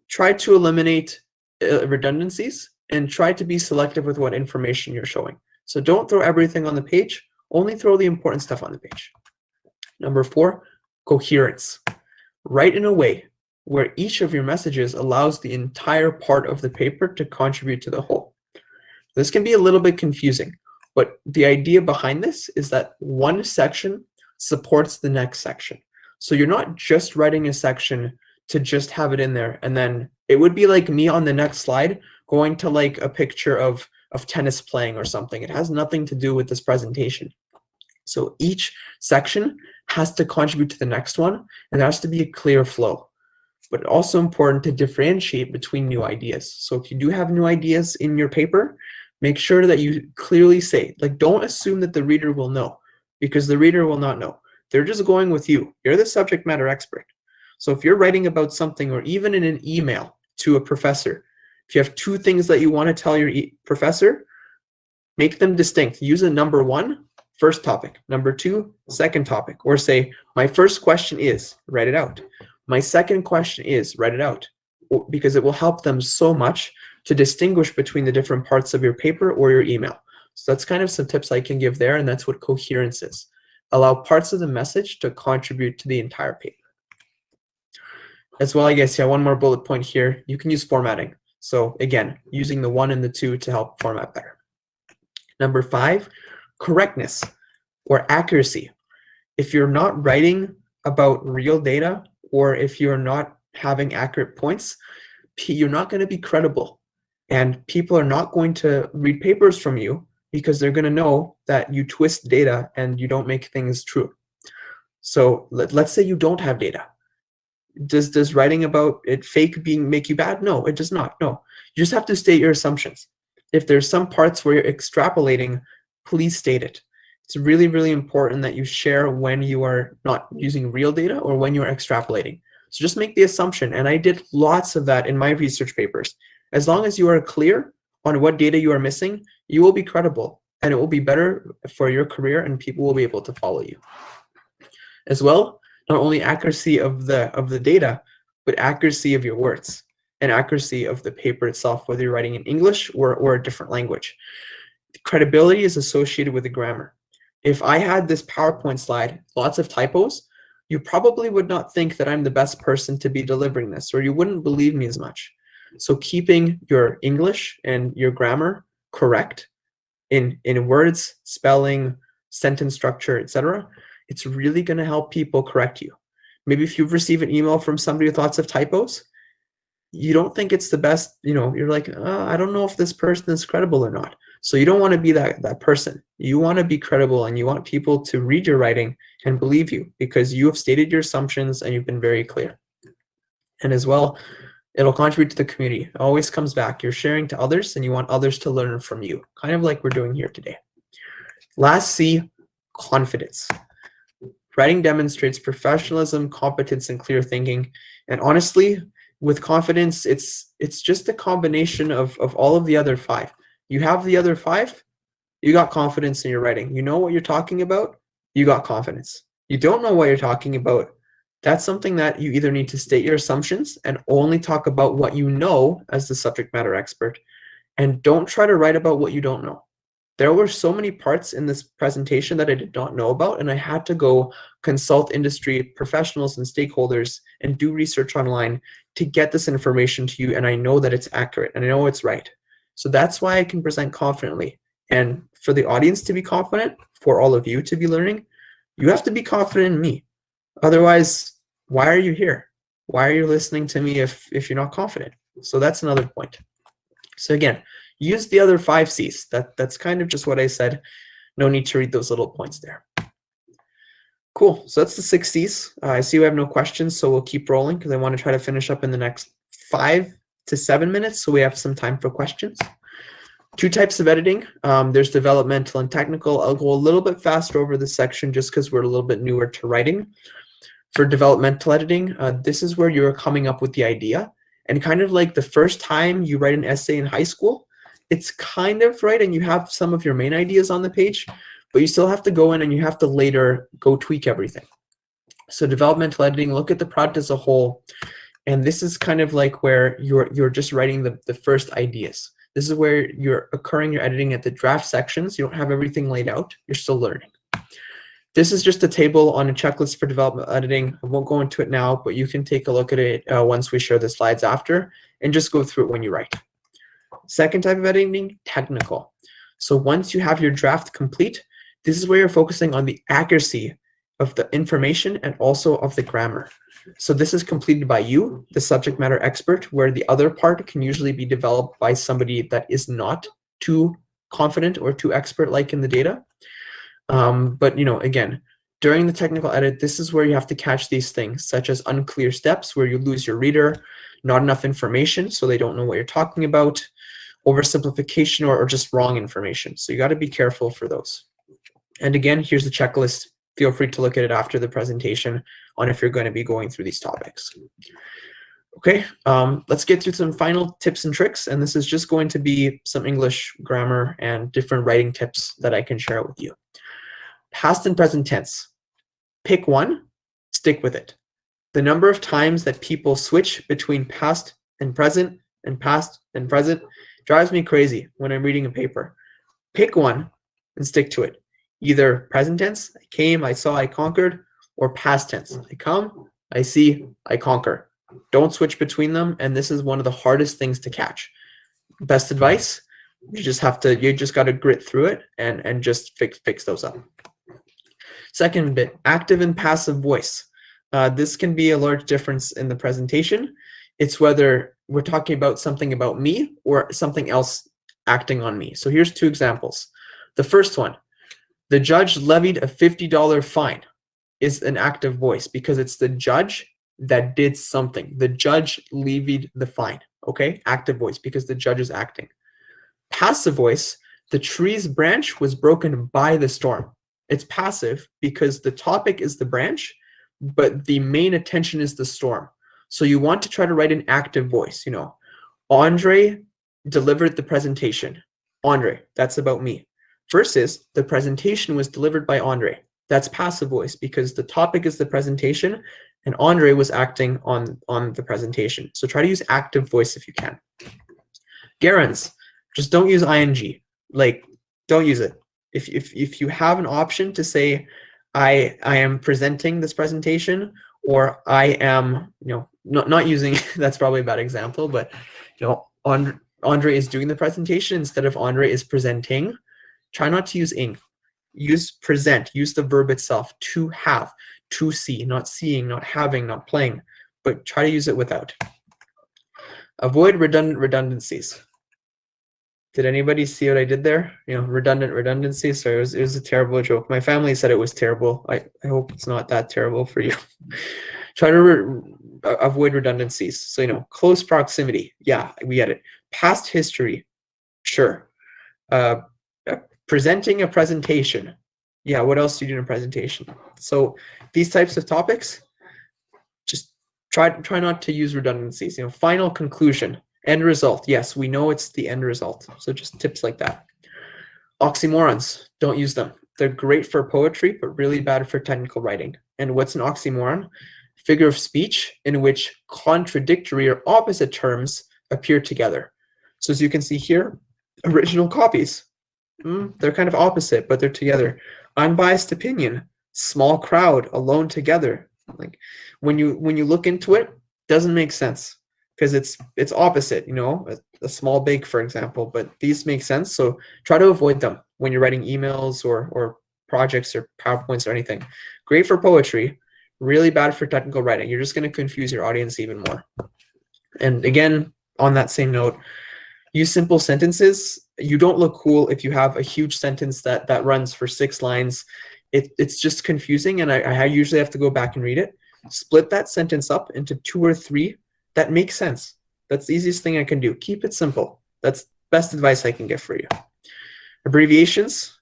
try to eliminate redundancies and try to be selective with what information you're showing. So don't throw everything on the page, only throw the important stuff on the page. Number 4, coherence. Write in a way where each of your messages allows the entire part of the paper to contribute to the whole. This can be a little bit confusing, but the idea behind this is that one section supports the next section. So you're not just writing a section to just have it in there, and then it would be like me on the next slide going to like a picture of tennis playing or something. It has nothing to do with this presentation. So each section has to contribute to the next one, and there has to be a clear flow. But also important to differentiate between new ideas. So if you do have new ideas in your paper, make sure that you clearly say, like, don't assume that the reader will know, because the reader will not know. They're just going with you. You're the subject matter expert. So if you're writing about something, or even in an email to a professor, if you have 2 things that you want to tell your professor, make them distinct. Use a number 1, first topic, number 2, second topic, or say, my first question is, write it out. My second question is, write it out, because it will help them so much to distinguish between the different parts of your paper or your email. So that's kind of some tips I can give there, and that's what coherence is. Allow parts of the message to contribute to the entire paper. As well, I guess, yeah, one more bullet point here. You can use formatting. So again, using the 1 and the 2 to help format better. Number 5, correctness or accuracy. If you're not writing about real data, or if you're not having accurate points, you're not going to be credible. And people are not going to read papers from you because they're going to know that you twist data and you don't make things true. So let's say you don't have data. Does writing about it fake make you bad? No, it does not. No, you just have to state your assumptions. If there's some parts where you're extrapolating, please state it. It's really, really important that you share when you are not using real data or when you are extrapolating. So just make the assumption, and I did lots of that in my research papers. As long as you are clear on what data you are missing, you will be credible, and it will be better for your career, and people will be able to follow you. As well, not only accuracy of the data, but accuracy of your words and accuracy of the paper itself, whether you're writing in English or a different language. Credibility is associated with the grammar. If I had this PowerPoint slide, lots of typos, you probably would not think that I'm the best person to be delivering this, or you wouldn't believe me as much. So keeping your English and your grammar correct in words, spelling, sentence structure, etc., it's really going to help people correct you. Maybe if you've received an email from somebody with lots of typos, you don't think it's the best, you're like, I don't know if this person is credible or not. So you don't want to be that person. You want to be credible, and you want people to read your writing and believe you because you have stated your assumptions and you've been very clear. And as well, it'll contribute to the community. It always comes back. You're sharing to others and you want others to learn from you, kind of like we're doing here today. Last C, confidence. Writing demonstrates professionalism, competence, and clear thinking. And honestly, with confidence, it's just a combination of all of the other 5. You have the other 5, you got confidence in your writing. You know what you're talking about, you got confidence. You don't know what you're talking about, that's something that you either need to state your assumptions and only talk about what you know as the subject matter expert, and don't try to write about what you don't know. There were so many parts in this presentation that I did not know about, and I had to go consult industry professionals and stakeholders and do research online to get this information to you, and I know that it's accurate and I know it's right. So that's why I can present confidently. And for the audience to be confident, for all of you to be learning, you have to be confident in me. Otherwise, why are you here? Why are you listening to me if you're not confident? So that's another point. So again, use the other 5 C's. That's kind of just what I said. No need to read those little points there. Cool. So that's the 6 C's. I see we have no questions, so we'll keep rolling because I want to try to finish up in the next 5 to 7 minutes, so we have some time for questions. 2 types of editing. There's developmental and technical. I'll go a little bit faster over this section just because we're a little bit newer to writing. For developmental editing, this is where you're coming up with the idea. And kind of like the first time you write an essay in high school, it's kind of right, and you have some of your main ideas on the page, but you still have to go in and you have to later go tweak everything. So developmental editing, look at the product as a whole. And this is kind of like where you're just writing the first ideas. This is where you're occurring your editing at the draft sections. You don't have everything laid out. You're still learning. This is just a table on a checklist for development editing. I won't go into it now, but you can take a look at it once we share the slides after, and just go through it when you write. Second type of editing, technical. So once you have your draft complete, this is where you're focusing on the accuracy of the information and also of the grammar. So this is completed by you, the subject matter expert, where the other part can usually be developed by somebody that is not too confident or too expert like in the data. But again, during the technical edit, this is where you have to catch these things, such as unclear steps where you lose your reader, not enough information so they don't know what you're talking about, oversimplification or just wrong information. So you got to be careful for those. And again, here's the checklist. Feel free to look at it after the presentation on if you're going to be going through these topics. Okay, let's get to some final tips and tricks, and this is just going to be some English grammar and different writing tips that I can share with you. Past and present tense. Pick one, stick with it. The number of times that people switch between past and present and past and present drives me crazy when I'm reading a paper. Pick one and stick to it. Either present tense, I came, I saw, I conquered, or past tense, I come, I see, I conquer. Don't switch between them, and this is one of the hardest things to catch. Best advice, you just got to grit through it and just fix those up. Second bit, active and passive voice. This can be a large difference in the presentation. It's whether we're talking about something about me or something else acting on me. So here's 2 examples. The first one, the judge levied a $50 fine, is an active voice because it's the judge that did something. The judge levied the fine, okay? Active voice because the judge is acting. Passive voice, the tree's branch was broken by the storm. It's passive because the topic is the branch, but the main attention is the storm. So you want to try to write an active voice, you know, Andre delivered the presentation. Andre, that's about me. Versus the presentation was delivered by Andre. That's passive voice because the topic is the presentation and Andre was acting on the presentation. So try to use active voice if you can. Gerunds, just don't use ing. Like, don't use it. If you have an option to say, I am presenting this presentation, or I am, you know, not using, that's probably a bad example, but, you know, Andre is doing the presentation instead of Andre is presenting. Try not to use ing. Use present. Use the verb itself. To have. To see. Not seeing, not having, not playing. But try to use it without. Avoid redundancies. Did anybody see what I did there? You know, redundancies. Sorry, it was a terrible joke. My family said it was terrible. I hope it's not that terrible for you. Try to avoid redundancies. So, you know, close proximity. Yeah, we get it. Past history. Sure. Presenting a presentation. Yeah, what else do you do in a presentation? So these types of topics, just try not to use redundancies. You know, final conclusion, end result. Yes, we know it's the end result. So just tips like that. Oxymorons, don't use them. They're great for poetry, but really bad for technical writing. And what's an oxymoron? Figure of speech in which contradictory or opposite terms appear together. So as you can see here, original copies. They're kind of opposite, but they're together. Unbiased opinion, small crowd, alone together. Like when you look into it, doesn't make sense because it's opposite, you know, a small big, for example, but these make sense. So try to avoid them when you're writing emails or projects or PowerPoints or anything. Great for poetry, really bad for technical writing. You're just going to confuse your audience even more. And again, on that same note, use simple sentences. You don't look cool if you have a huge sentence that runs for 6 lines. It's just confusing, and I usually have to go back and read it. Split that sentence up into 2 or 3 that makes sense. That's the easiest thing I can do. Keep it simple. That's best advice I can give for you. Abbreviations,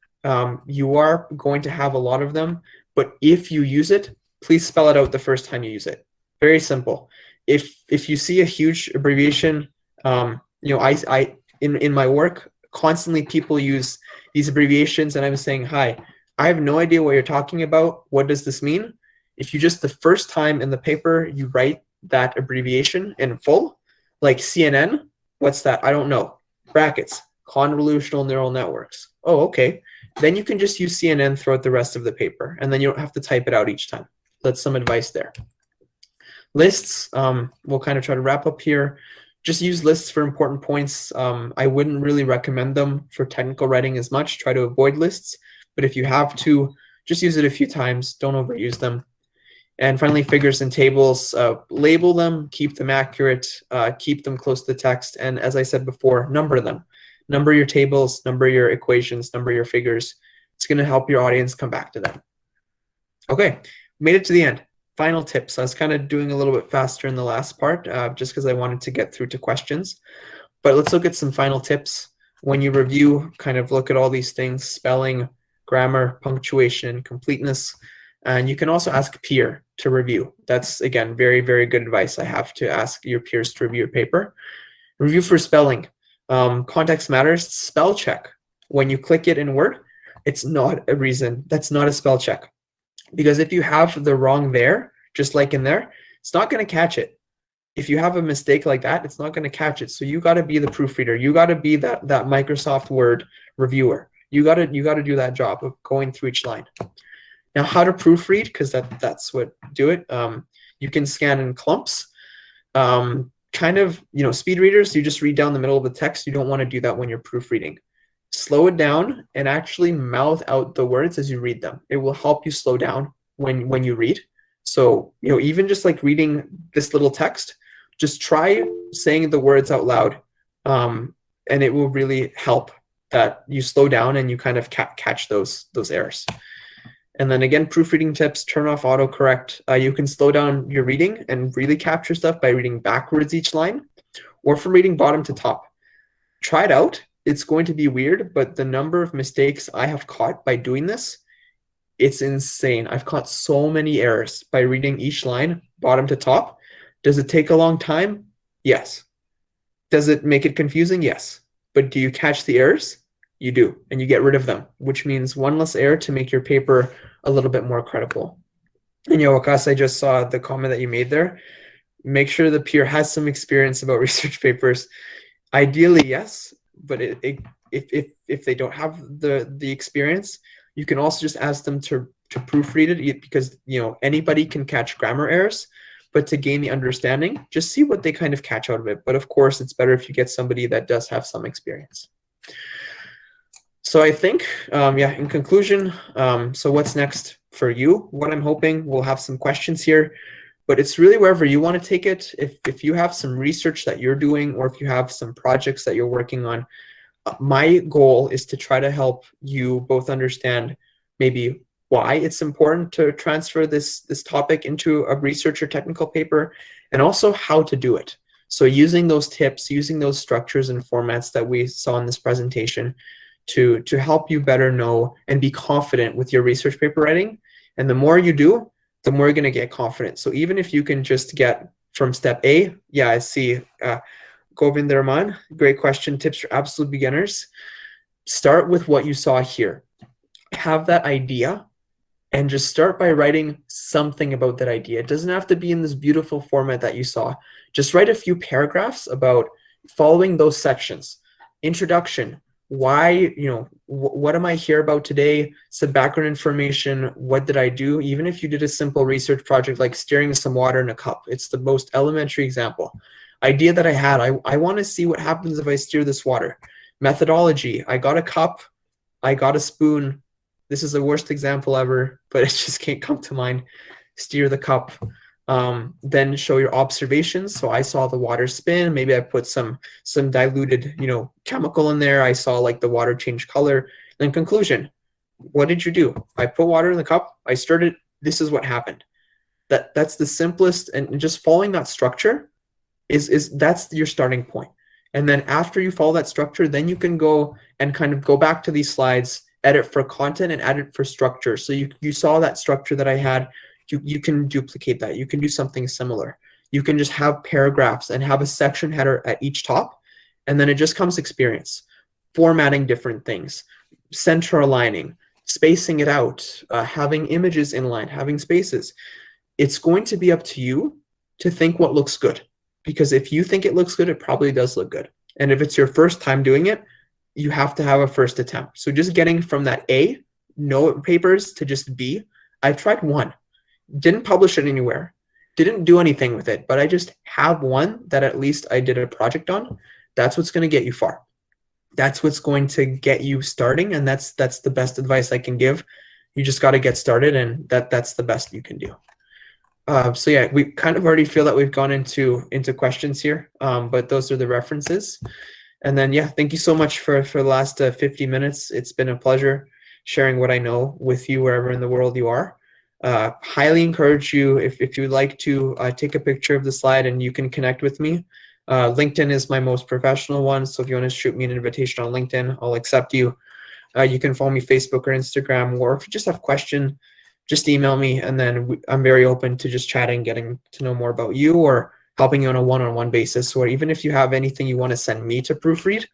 you are going to have a lot of them, but if you use it, please spell it out the first time you use it. Very simple. If you see a huge abbreviation, you know, I in my work, constantly people use these abbreviations and I'm saying, hi, I have no idea what you're talking about. What does this mean? If you just the first time in the paper, you write that abbreviation in full, like CNN, what's that? I don't know. Brackets, Convolutional Neural Networks. Oh, okay. Then you can just use CNN throughout the rest of the paper and then you don't have to type it out each time. That's some advice there. Lists, we'll kind of try to wrap up here. Just use lists for important points. I wouldn't really recommend them for technical writing as much. Try to avoid lists. But if you have to, just use it a few times. Don't overuse them. And finally, figures and tables. Label them, keep them accurate, keep them close to the text. And as I said before, number them. Number your tables, number your equations, number your figures. It's going to help your audience come back to them. Okay, made it to the end. Final tips. I was kind of doing a little bit faster in the last part just because I wanted to get through to questions. But let's look at some final tips. When you review, kind of look at all these things, spelling, grammar, punctuation, completeness. And you can also ask a peer to review. That's, again, very, very good advice. I have to ask your peers to review your paper. Review for spelling. Context matters. Spell check. When you click it in Word, it's not a reason. That's not a spell check. Because if you have the wrong there, just like in there, it's not going to catch it. If you have a mistake like that, it's not going to catch it. So you got to be the proofreader. You got to be that Microsoft Word reviewer. You got to do that job of going through each line. Now, how to proofread, because that's what do it. You can scan in clumps. Kind of, you know, speed readers, you just read down the middle of the text. You don't want to do that when you're proofreading. Slow it down and actually mouth out the words as you read them. It will help you slow down when you read. So, you know, even just like reading this little text, just try saying the words out loud, and it will really help that you slow down and you kind of catch those errors. And then again, proofreading tips, turn off autocorrect. You can slow down your reading and really capture stuff by reading backwards each line or from reading bottom to top. Try it out. It's going to be weird, but the number of mistakes I have caught by doing this It's insane. I've caught so many errors by reading each line, bottom to top. Does it take a long time? Yes. Does it make it confusing? Yes. But do you catch the errors? You do, and you get rid of them, which means one less error to make your paper a little bit more credible. And Wakas, I just saw the comment that you made there. Make sure the peer has some experience about research papers. Ideally, yes, but if they don't have the experience, you can also just ask them to proofread it, because anybody can catch grammar errors. But to gain the understanding, just see what they kind of catch out of it. But of course, it's better if you get somebody that does have some experience. So I think, in conclusion, so what's next for you? What I'm hoping, we'll have some questions here, but it's really wherever you want to take it. If you have some research that you're doing, or if you have some projects that you're working on, my goal is to try to help you both understand maybe why it's important to transfer this topic into a research or technical paper, and also how to do it. So using those tips, using those structures and formats that we saw in this presentation to help you better know and be confident with your research paper writing. And the more you do, the more you're going to get confident. So even if you can just get from step A, yeah, I see Govindraman, great question, tips for absolute beginners. Start with what you saw here. Have that idea, and just start by writing something about that idea. It doesn't have to be in this beautiful format that you saw. Just write a few paragraphs about following those sections. Introduction, why, what am I here about today? Some background information, what did I do? Even if you did a simple research project like stirring some water in a cup, it's the most elementary example. Idea that I had, I want to see what happens if I stir this water. Methodology, I got a cup, I got a spoon. This is the worst example ever, but it just can't come to mind. Stir the cup. Then show your observations. So I saw the water spin. Maybe I put some diluted, chemical in there. I saw like the water change color. Then conclusion. What did you do? I put water in the cup. I stirred it. This is what happened. That's the simplest, and just following that structure that's your starting point. And then after you follow that structure, then you can go and kind of go back to these slides, edit for content and edit for structure. So you saw that structure that I had. You can duplicate that. You can do something similar. You can just have paragraphs and have a section header at each top, and then it just comes experience. Formatting different things, center aligning, spacing it out, having images in line, having spaces. It's going to be up to you to think what looks good, because if you think it looks good, it probably does look good. And if it's your first time doing it, you have to have a first attempt. So just getting from that A, no papers, to just B. I've tried one. Didn't publish it anywhere, didn't do anything with it, but I just have one that at least I did a project on. That's what's going to get you far. That's what's going to get you starting, and that's the best advice I can give. You just got to get started, and that's the best you can do. So yeah, we kind of already feel that we've gone into questions here, but those are the references. And then yeah, thank you so much for the last 50 minutes. It's been a pleasure sharing what I know with you wherever in the world you are. Highly encourage you, if you'd like to take a picture of the slide, and you can connect with me. LinkedIn is my most professional one, so if you want to shoot me an invitation on LinkedIn, I'll accept you. You can follow me Facebook or Instagram, or if you just have a question, just email me, and then I'm very open to just chatting, getting to know more about you, or helping you on a one-on-one basis. Or even if you have anything you want to send me to proofread,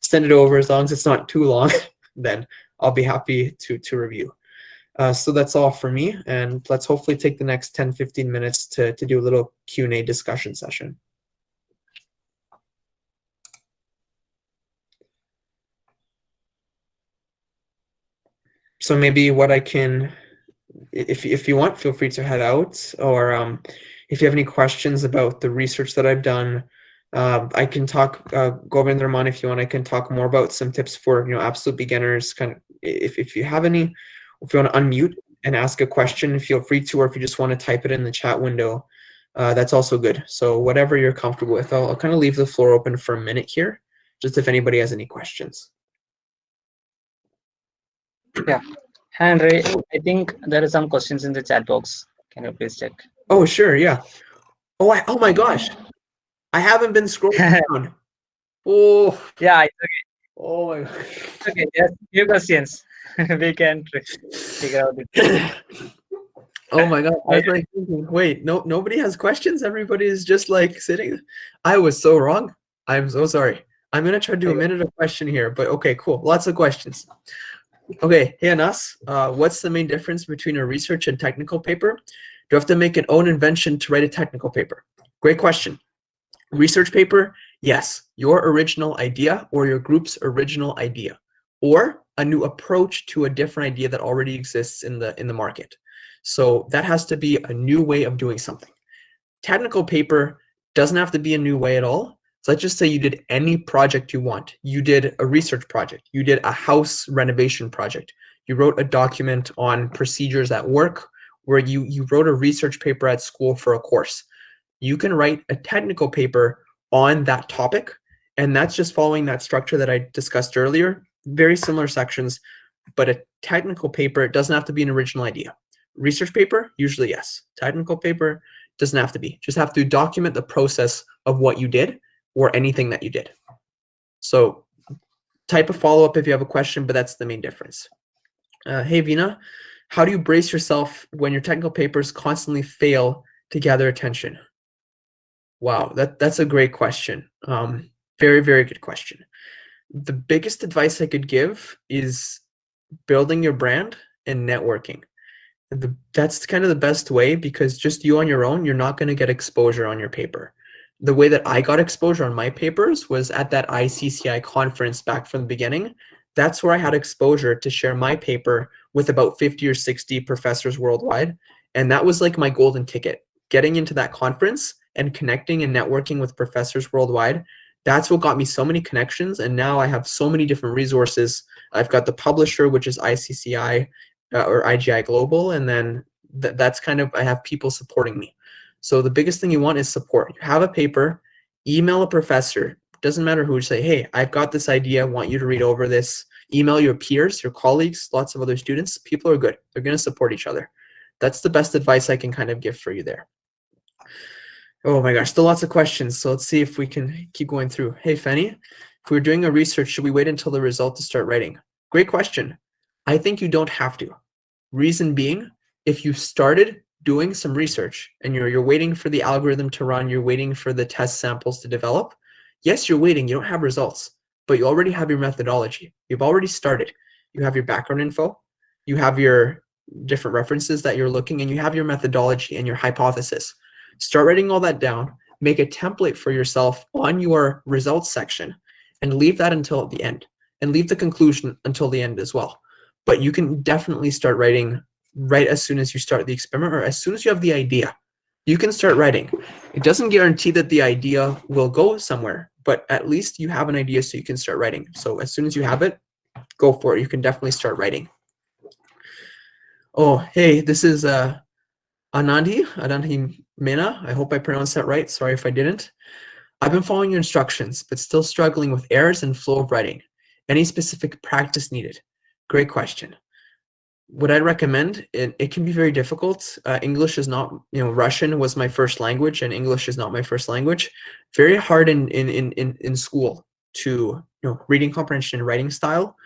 send it over. As long as it's not too long, then I'll be happy to review. So that's all for me, and let's hopefully take the next 10-15 minutes to do a little Q&A discussion session. So maybe what I can, if you want, feel free to head out, or if you have any questions about the research that I've done, I can talk, Govindraman, if you want, I can talk more about some tips for absolute beginners. Kind of, if you have any. If you want to unmute and ask a question, feel free to, or if you just want to type it in the chat window, that's also good. So whatever you're comfortable with, I'll kind of leave the floor open for a minute here, just if anybody has any questions. Yeah. Hi, Andre. I think there are some questions in the chat box. Can you please check? Oh, sure. Yeah. Oh my gosh. I haven't been scrolling down. Oh. Yeah, it's okay. Oh my God. Okay, yes, few questions. we can figure out it. Oh my God. I was like, thinking, wait, no, nobody has questions. Everybody is just like sitting. I was so wrong. I'm so sorry. I'm going to try to do a minute of question here, but okay, cool. Lots of questions. Okay. Hey, Anas, what's the main difference between a research and technical paper? Do you have to make an own invention to write a technical paper? Great question. Research paper, yes, your original idea or your group's original idea, or a new approach to a different idea that already exists in the market. So that has to be a new way of doing something. Technical paper doesn't have to be a new way at all. So let's just say you did any project you want. You did a research project. You did a house renovation project. You wrote a document on procedures at work, where you wrote a research paper at school for a course. You can write a technical paper on that topic, and that's just following that structure that I discussed earlier. Very similar sections, but a technical paper, it doesn't have to be an original idea. Research paper, usually yes. Technical paper doesn't have to be. Just have to document the process of what you did or anything that you did. So type a follow-up if you have a question, but that's the main difference. Hey, Vina, how do you brace yourself when your technical papers constantly fail to gather attention? Wow, that's a great question. Very, very good question. The biggest advice I could give is building your brand and networking. That's kind of the best way, because just you on your own, you're not going to get exposure on your paper. The way that I got exposure on my papers was at that ICCI conference back from the beginning. That's where I had exposure to share my paper with about 50 or 60 professors worldwide. And that was like my golden ticket. Getting into that conference and connecting and networking with professors worldwide, that's what got me so many connections. And now I have so many different resources. I've got the publisher, which is ICCI or IGI Global. And then that's kind of, I have people supporting me. So the biggest thing you want is support. You have a paper, email a professor. Doesn't matter who, say, hey, I've got this idea. I want you to read over this. Email your peers, your colleagues, lots of other students. People are good. They're going to support each other. That's the best advice I can kind of give for you there. Oh my gosh, still lots of questions. So let's see if we can keep going through. Hey, Fanny, if we're doing a research, should we wait until the result to start writing? Great question. I think you don't have to. Reason being, if you started doing some research and you're waiting for the algorithm to run, you're waiting for the test samples to develop, yes, you're waiting. You don't have results, but you already have your methodology. You've already started. You have your background info. You have your different references that you're looking, and you have your methodology and your hypothesis. Start writing all that down, make a template for yourself on your results section, and leave that until the end, and leave the conclusion until the end as well. But you can definitely start writing right as soon as you start the experiment, or as soon as you have the idea. You can start writing. It doesn't guarantee that the idea will go somewhere, but at least you have an idea so you can start writing. So as soon as you have it, go for it. You can definitely start writing. Oh, hey, this is Anandhi Mena. I hope I pronounced that right. Sorry if I didn't. I've been following your instructions, but still struggling with errors and flow of writing. Any specific practice needed? Great question. What I'd recommend, it can be very difficult. English is not, Russian was my first language, and English is not my first language. Very hard in school to, reading comprehension and writing style.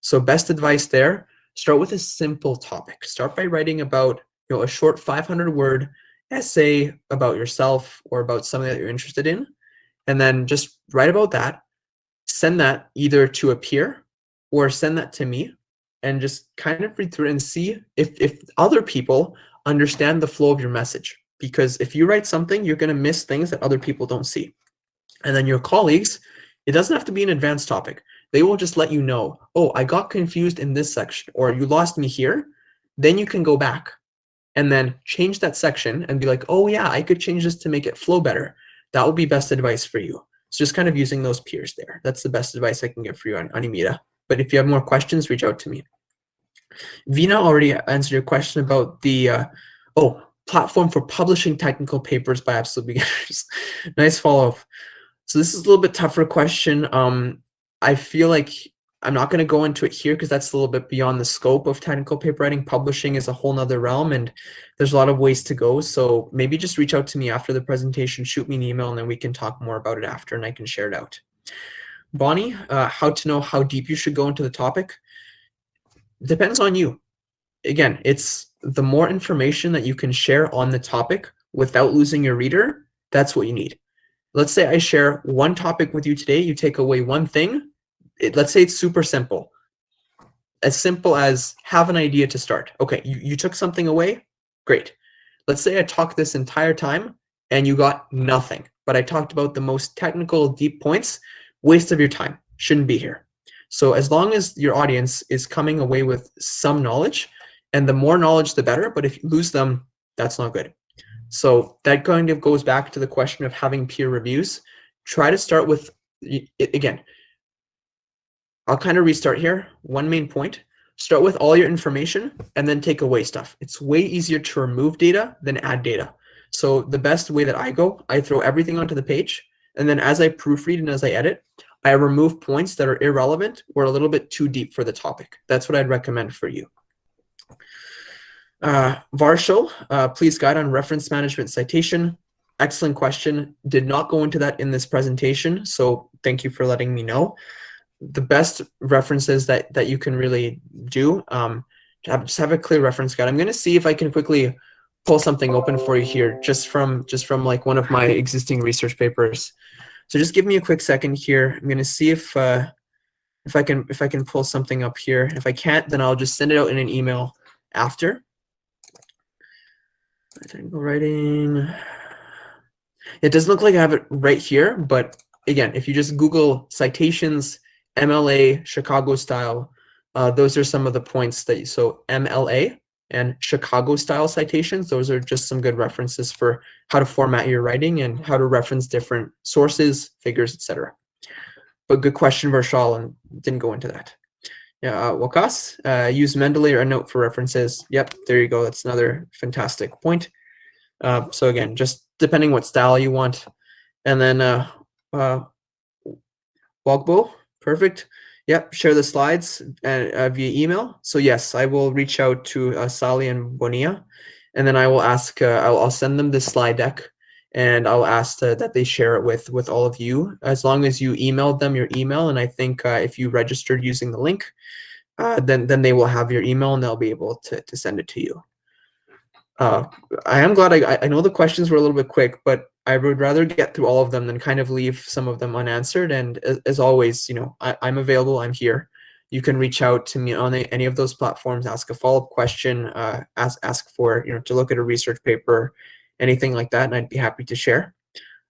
So best advice there, start with a simple topic. Start by writing about, a short 500-word essay about yourself or about something that you're interested in, and then just write about that. Send that either to a peer or send that to me, and just kind of read through it and see if other people understand the flow of your message. Because if you write something, you're going to miss things that other people don't see. And then your colleagues, it doesn't have to be an advanced topic. They will just let you know, oh, I got confused in this section, or you lost me here. Then you can go back and then change that section and be like, oh yeah, I could change this to make it flow better. That would be best advice for you. So just kind of using those peers there. That's the best advice I can give for you on Animira. But if you have more questions, reach out to me. Vina already answered your question about the platform for publishing technical papers by absolute beginners. Nice follow-up. So this is a little bit tougher question. I feel like I'm not going to go into it here because that's a little bit beyond the scope of technical paper writing. Publishing is a whole nother realm, and there's a lot of ways to go. So maybe just reach out to me after the presentation, shoot me an email, and then we can talk more about it after, and I can share it out. Bonnie, how to know how deep you should go into the topic. depends on you. Again, it's the more information that you can share on the topic without losing your reader, that's what you need. Let's say I share one topic with you today, you take away one thing. Let's say it's super simple. As simple as have an idea to start. Okay, you took something away, great. Let's say I talked this entire time and you got nothing, but I talked about the most technical, deep points, waste of your time, shouldn't be here. So as long as your audience is coming away with some knowledge, and the more knowledge, the better, but if you lose them, that's not good. So that kind of goes back to the question of having peer reviews. Try to start with, again, I'll kind of restart here. One main point, start with all your information and then take away stuff. It's way easier to remove data than add data. So the best way that I go, I throw everything onto the page, and then as I proofread and as I edit, I remove points that are irrelevant or a little bit too deep for the topic. That's what I'd recommend for you. Varshil, please guide on reference management citation. Excellent question. Did not go into that in this presentation, so thank you for letting me know. The best references that you can really do, just have a clear reference guide. I'm going to see if I can quickly pull something open for you here, just from like one of my existing research papers. So just give me a quick second here. I'm going to see if I can pull something up here. If I can't, then I'll just send it out in an email after. Technical writing. It doesn't look like I have it right here, but again, if you just Google citations, MLA, Chicago style, those are some of the points that so MLA and Chicago style citations, those are just some good references for how to format your writing and how to reference different sources, figures, etc. But good question, Varshal, and didn't go into that. Yeah, Wakas, use Mendeley or a note for references. Yep, there you go. That's another fantastic point. So again, just depending what style you want. And then Wogbo, perfect. Yep, share the slides via email. So yes, I will reach out to Sally and Bonilla, and then I will ask, I'll send them this slide deck, and I'll ask that they share it with all of you, as long as you emailed them your email. And I think if you registered using the link, then they will have your email and they'll be able to send it to you. I am glad I know the questions were a little bit quick, but I would rather get through all of them than kind of leave some of them unanswered. And as always, you know, I'm available. I'm here. You can reach out to me on any of those platforms, ask a follow-up question, ask for, you know, to look at a research paper, anything like that, and I'd be happy to share.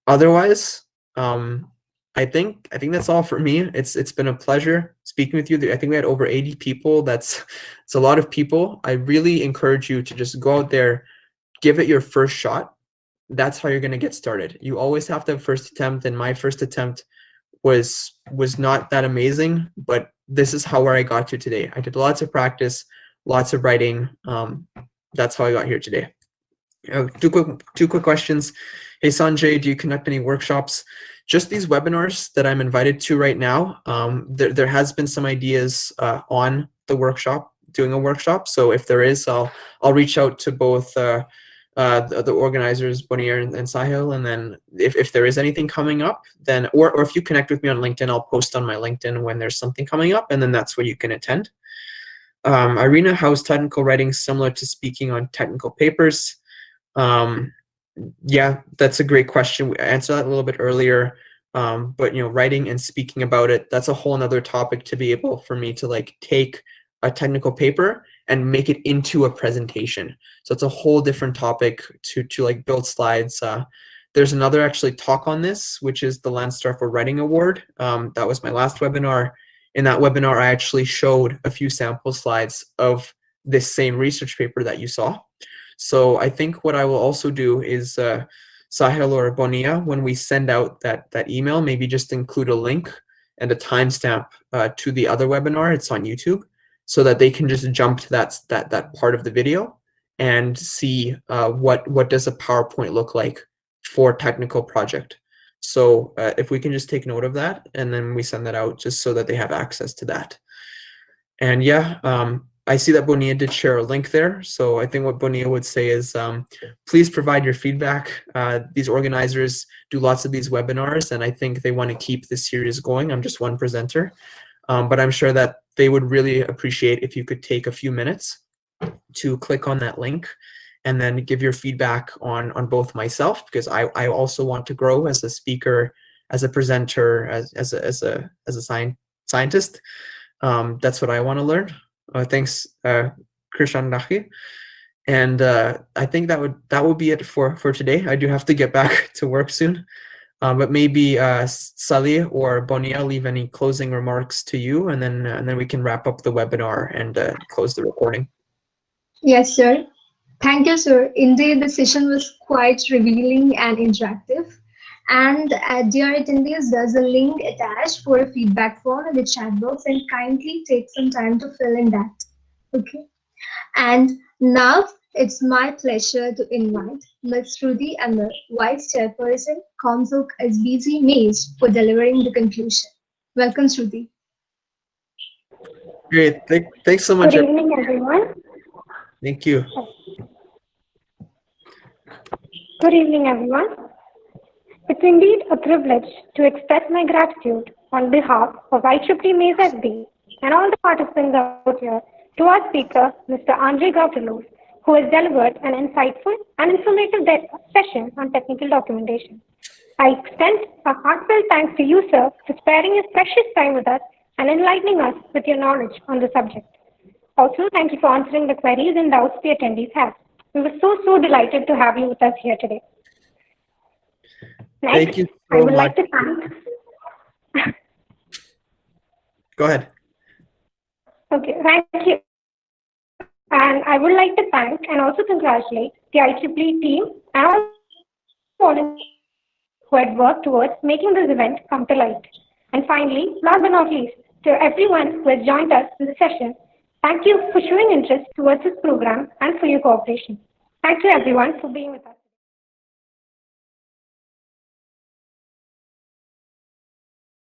Otherwise, I think that's all for me. It's been a pleasure speaking with you. I think we had over 80 people. It's a lot of people. I really encourage you to just go out there, give it your first shot. That's how you're going to get started. You always have to have first attempt, and my first attempt was not that amazing, but this is where I got to today. I did lots of practice, lots of writing. That's how I got here today. Two quick questions. Hey Sanjay, do you conduct any workshops? Just these webinars that I'm invited to right now. There has been some ideas on the workshop, doing a workshop. So if there is, I'll reach out to both the organizers, Bonnier and Sahil, and then if there is anything coming up, then or if you connect with me on LinkedIn, I'll post on my LinkedIn when there's something coming up, and then that's when you can attend. Irina, how is technical writing similar to speaking on technical papers? Yeah, that's a great question. We answered that a little bit earlier, but you know, writing and speaking about it, that's a whole another topic to be able for me to like take a technical paper and make it into a presentation. So it's a whole different topic to like build slides. There's another actually talk on this, which is the Lance Stafford Writing Award. That was my last webinar. In that webinar, I actually showed a few sample slides of this same research paper that you saw. So I think what I will also do is Sahil or Bonilla, when we send out that email, maybe just include a link and a timestamp to the other webinar. It's on YouTube, so that they can just jump to that part of the video and see what does a PowerPoint look like for technical project. So if we can just take note of that, and then we send that out just so that they have access to that. And yeah, I see that Bonilla did share a link there. So I think what Bonilla would say is, please provide your feedback. These organizers do lots of these webinars, and I think they want to keep this series going. I'm just one presenter, but I'm sure that they would really appreciate if you could take a few minutes to click on that link and then give your feedback on both myself, because I also want to grow as a speaker, as a presenter, as a scientist. That's what I want to learn. Thanks, Krishan. And I think that would be it for today. I do have to get back to work soon. But maybe Salih or Bonia leave any closing remarks to you, and then we can wrap up the webinar and close the recording. Yes, sir. Thank you, sir. Indeed, the session was quite revealing and interactive. And dear attendees, there's a link attached for a feedback form in the chat box, and kindly take some time to fill in that. Okay. And now it's my pleasure to invite Ms. Shruti Amar, Vice Chairperson, Comsoc SBC MACE, for delivering the conclusion. Welcome, Shruti. Great. Thanks so much. Good evening, everyone. Thank you. Good evening, everyone. It's indeed a privilege to express my gratitude on behalf of IEEE MACE SB and all the participants out here to our speaker, Mr. Andrei Gavrilov, who has delivered an insightful and informative session on technical documentation. I extend a heartfelt thanks to you, sir, for sparing your precious time with us and enlightening us with your knowledge on the subject. Also, thank you for answering the queries and doubts the attendees have. We were so delighted to have you with us here today. Next, Thank you so I would much. like to thank. Go ahead. Okay, thank you. And I would like to thank and also congratulate the IEEE team and all volunteers who had worked towards making this event come to light. And finally, last but not least, to everyone who has joined us in the session, thank you for showing interest towards this program and for your cooperation. Thank you, everyone, for being with us.